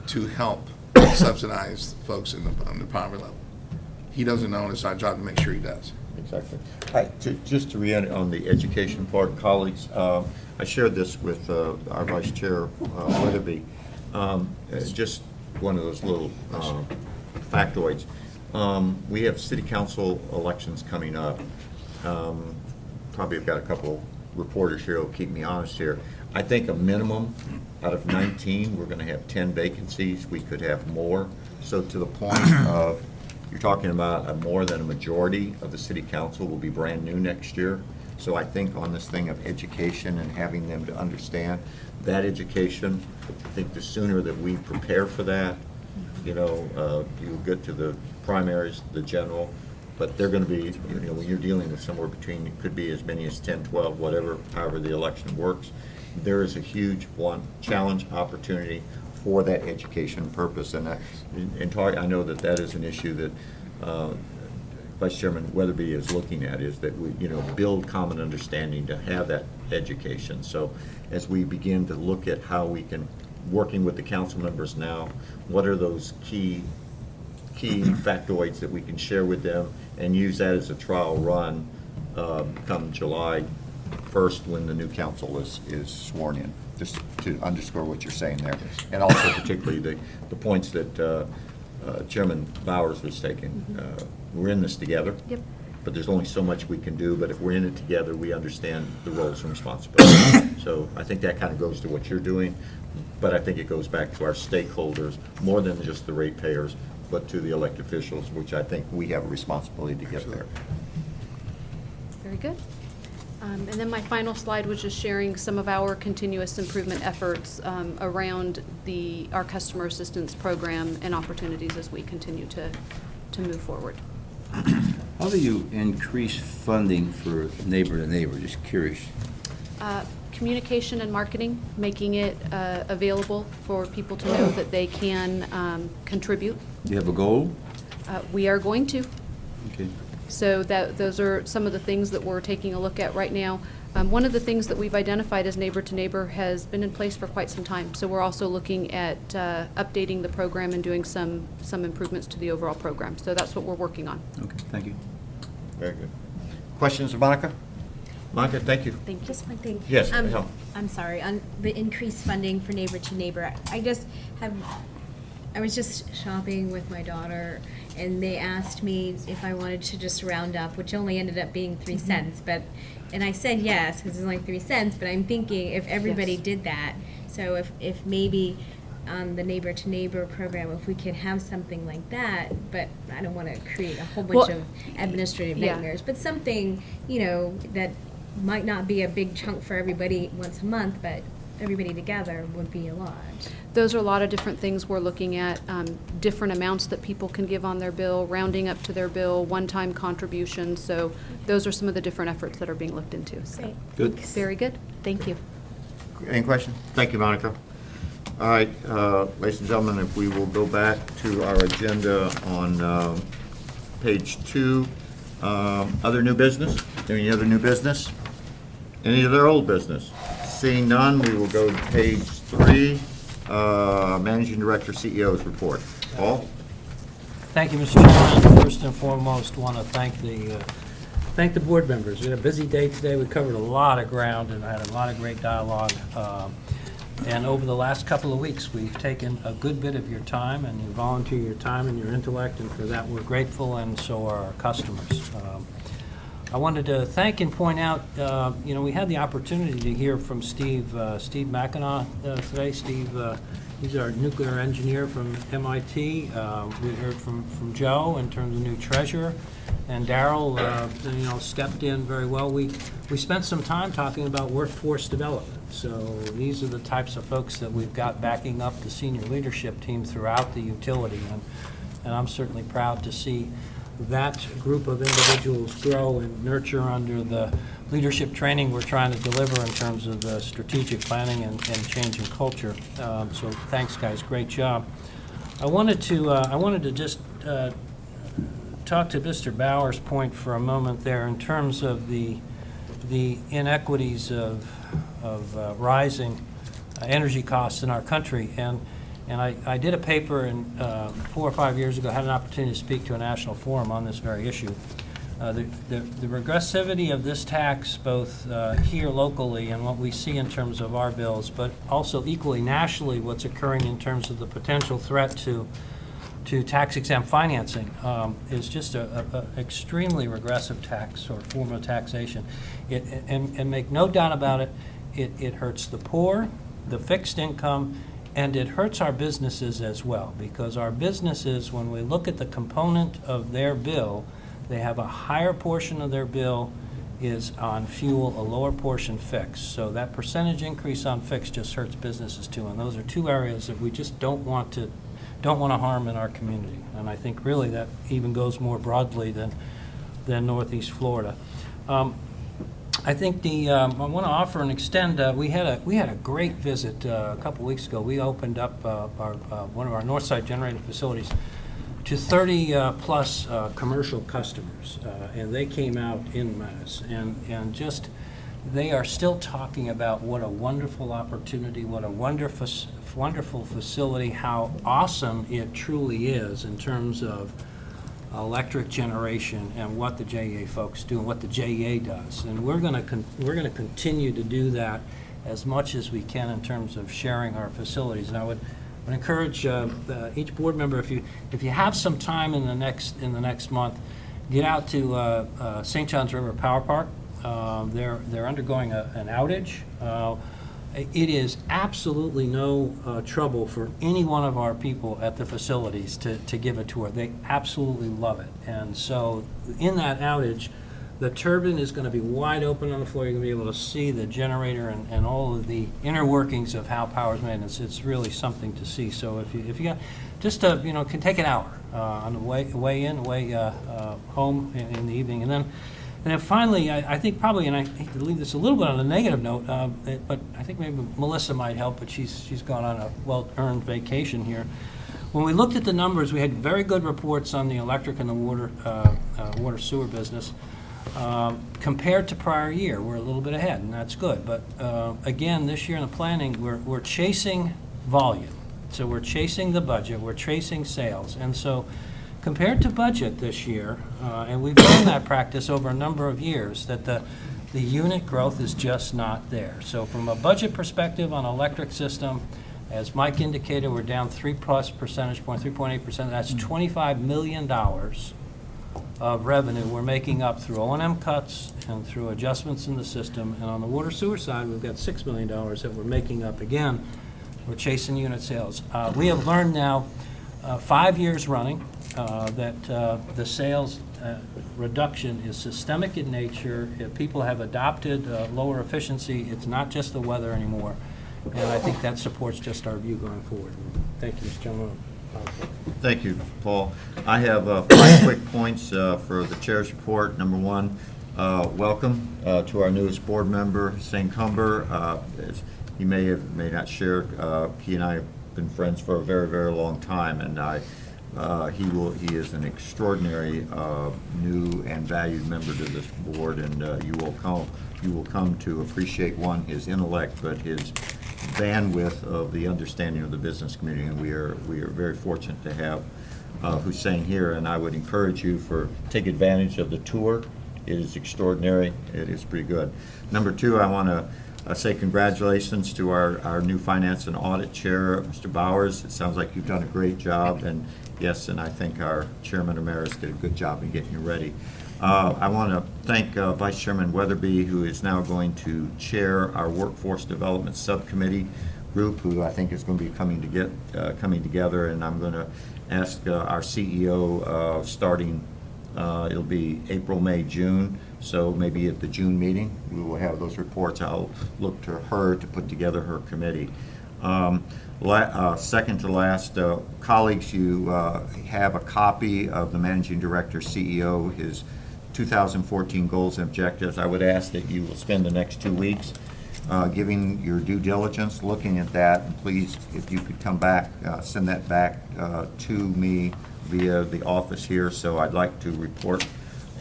to help subsidize folks on the poverty level. He doesn't know, and it's our job to make sure he does. Exactly. Just to reiterate on the education part, colleagues, I shared this with our Vice Chair, Weatherby. Just one of those little factoids. We have city council elections coming up. Probably have got a couple reporters here who'll keep me honest here. I think a minimum out of 19, we're going to have 10 vacancies. We could have more. So to the point of, you're talking about more than a majority of the city council will be brand new next year. So I think on this thing of education and having them to understand that education, I think the sooner that we prepare for that, you get to the primaries, the general, but they're going to be, when you're dealing with somewhere between, it could be as many as 10, 12, whatever, however the election works, there is a huge challenge, opportunity for that education purpose. And I know that is an issue that Vice Chairman Weatherby is looking at, is that we, build common understanding to have that education. So as we begin to look at how we can, working with the council members now, what are those key factoids that we can share with them and use that as a trial run come July 1st when the new council is sworn in, just to underscore what you're saying there. And also particularly the points that Chairman Bowers was taking. We're in this together. Yep. But there's only so much we can do, but if we're in it together, we understand the roles and responsibilities. So I think that kind of goes to what you're doing, but I think it goes back to our stakeholders, more than just the ratepayers, but to the elected officials, which I think we have a responsibility to get there. Very good. And then my final slide was just sharing some of our continuous improvement efforts around our customer assistance program and opportunities as we continue to move forward. How do you increase funding for neighbor to neighbor? Just curious. Communication and marketing, making it available for people to know that they can contribute. Do you have a goal? We are going to. Okay. So those are some of the things that we're taking a look at right now. One of the things that we've identified as Neighbor to Neighbor has been in place for quite some time. So we're also looking at updating the program and doing some improvements to the overall program. So that's what we're working on. Okay, thank you. Very good. Questions of Monica? Monica, thank you. Thank you. Just one thing. Yes, Helen. I'm sorry, on the increased funding for Neighbor to Neighbor, I was just shopping with my daughter, and they asked me if I wanted to just round up, which only ended up being 3 cents, and I said yes, because it's only 3 cents, but I'm thinking if everybody Yes. did that, so if maybe on the Neighbor to Neighbor program, if we could have something like that, but I don't want to create a whole bunch of administrative yeah. nightmares, but something, that might not be a big chunk for everybody once a month, but everybody together would be a lot. Those are a lot of different things we're looking at, different amounts that people can give on their bill, rounding up to their bill, one-time contributions. So those are some of the different efforts that are being looked into. So. Great. Good. Very good. Thank you. Any questions? Thank you, Monica. All right, ladies and gentlemen, if we will go back to our agenda on page 2, other new business? Any other new business? Any other old business? Seeing none, we will go to page 3, Managing Director, CEO's report. Paul? Thank you, Mr. Chairman. First and foremost, want to thank the board members. We had a busy day today. We covered a lot of ground and had a lot of great dialogue. And over the last couple of weeks, we've taken a good bit of your time, and you volunteer your time and your intellect, and for that we're grateful, and so are our customers. I wanted to thank and point out, we had the opportunity to hear from Steve Mackinac today. Steve, He's our nuclear engineer from MIT. We heard from Joe in terms of new treasurer, and Darrell, stepped in very well. We spent some time talking about workforce development. So these are the types of folks that we've got backing up the senior leadership team throughout the utility, and I'm certainly proud to see that group of individuals grow and nurture under the leadership training we're trying to deliver in terms of the strategic planning and changing culture. So thanks, guys. Great job. I wanted to just talk to Mr. Bauer's point for a moment there in terms of the inequities of rising energy costs in our country. And I did a paper 4 or 5 years ago, had an opportunity to speak to a national forum on this very issue. The regressivity of this tax, both here locally and what we see in terms of our bills, but also equally nationally what's occurring in terms of the potential threat to tax-exempt financing, is just a extremely regressive tax or form of taxation. And make no doubt about it, it hurts the poor, the fixed income, and it hurts our businesses as well, because our businesses, when we look at the component of their bill, they have a higher portion of their bill is on fuel, a lower portion fixed. So that percentage increase on fixed just hurts businesses too, and those are two areas that we just don't want to harm in our community. And I think really that even goes more broadly than Northeast Florida. I think I want to offer and extend. We had a great visit a couple weeks ago. We opened up one of our Northside generating facilities to 30 plus commercial customers, and they came out en masse, and just they are still talking about what a wonderful opportunity, what a wonderful facility, how awesome it truly is in terms of electric generation and what the JEA folks do and what the JEA does. And we're going to continue to do that as much as we can in terms of sharing our facilities. And I would encourage each board member, if you have some time in the next month, get out to St. Johns River Power Park. They're undergoing an outage. It is absolutely no trouble for any one of our people at the facilities to give a tour. They absolutely love it. And so in that outage, the turbine is going to be wide open on the floor. You're going to be able to see the generator and all of the inner workings of how power is made. It's really something to see. So if you got just can take an hour on the way in, way home in the evening, and then finally, I think probably, and I hate to leave this a little bit on a negative note, but I think maybe Melissa might help, but she's gone on a well-earned vacation here. When we looked at the numbers, we had very good reports on the electric and the water sewer business. Compared to prior year, we're a little bit ahead, and that's good. But again, this year in the planning, we're chasing volume. So we're chasing the budget, we're chasing sales. And so compared to budget this year, and we've done that practice over a number of years, that the unit growth is just not there. So from a budget perspective on electric system, as Mike indicated, we're down 3+ percentage point, 3.8%. That's $25 million of revenue we're making up through O&M cuts and through adjustments in the system. And on the water sewer side, we've got $6 million that we're making up again. We're chasing unit sales. We have learned now 5 years running that the sales reduction is systemic in nature. If people have adopted lower efficiency, it's not just the weather anymore. And I think that supports just our view going forward. Thank you, Mr. Chairman. Thank you, Paul. I have 5 quick points for the chair's report. Number 1, welcome to our newest board member, St. Cumber. As he may not share, he and I have been friends for a very, very long time, and he is an extraordinary new and valued member to this board, and you will come to appreciate, one, his intellect, but his bandwidth of the understanding of the business community, and we are very fortunate to have Hussein here, and I would encourage you take advantage of the tour. It is extraordinary. It is pretty good. Number 2, I want to say congratulations to our new Finance and Audit Chair, Mr. Bowers. It sounds like you've done a great job, and yes, and I think our Chairman Emeritus did a good job in getting you ready. I want to thank Vice Chairman Weatherby, who is now going to chair our Workforce Development Subcommittee, group who I think is going to be coming together, and I'm going to ask our CEO, starting, it'll be April, May, June, so maybe at the June meeting, we will have those reports. I'll look to her to put together her committee. Second to last, colleagues, you have a copy of the Managing Director, CEO, his 2014 goals and objectives. I would ask that you will spend the next 2 weeks giving your due diligence, looking at that, and please, if you could come back, send that back to me via the office here. So I'd like to report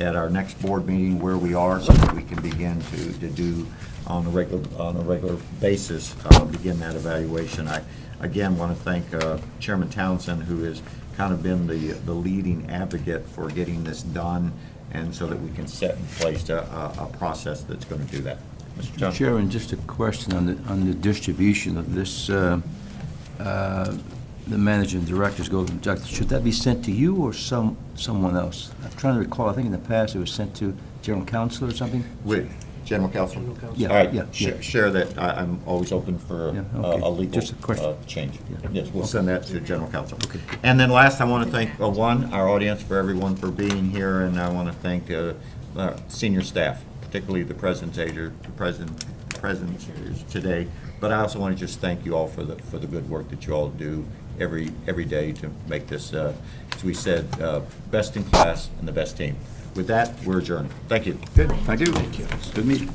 at our next board meeting where we are, so that we can begin to do on a regular basis, begin that evaluation. I again want to thank Chairman Townsend, who has kind of been the leading advocate for getting this done, and so that we can set in place a process that's going to do that. Mr. Johnson. Chairman, just a question on the distribution of this, the managing director's goals and objectives. Should that be sent to you or someone else? I'm trying to recall, I think in the past it was sent to general counsel or something? With General Counsel? Yeah, All right, yeah, yeah. share that. I'm always open for Yeah, okay. a legal Just a question. change. Yeah. Yes, we'll send that to General Counsel. Okay. And then last, I want to thank, our audience, for everyone for being here, and I want to thank senior staff, particularly the presenters today. But I also want to just thank you all for the good work that you all do every day to make this, as we said, best in class and the best team. With that, we're adjourned. Thank you. Good, thank you. Good meeting.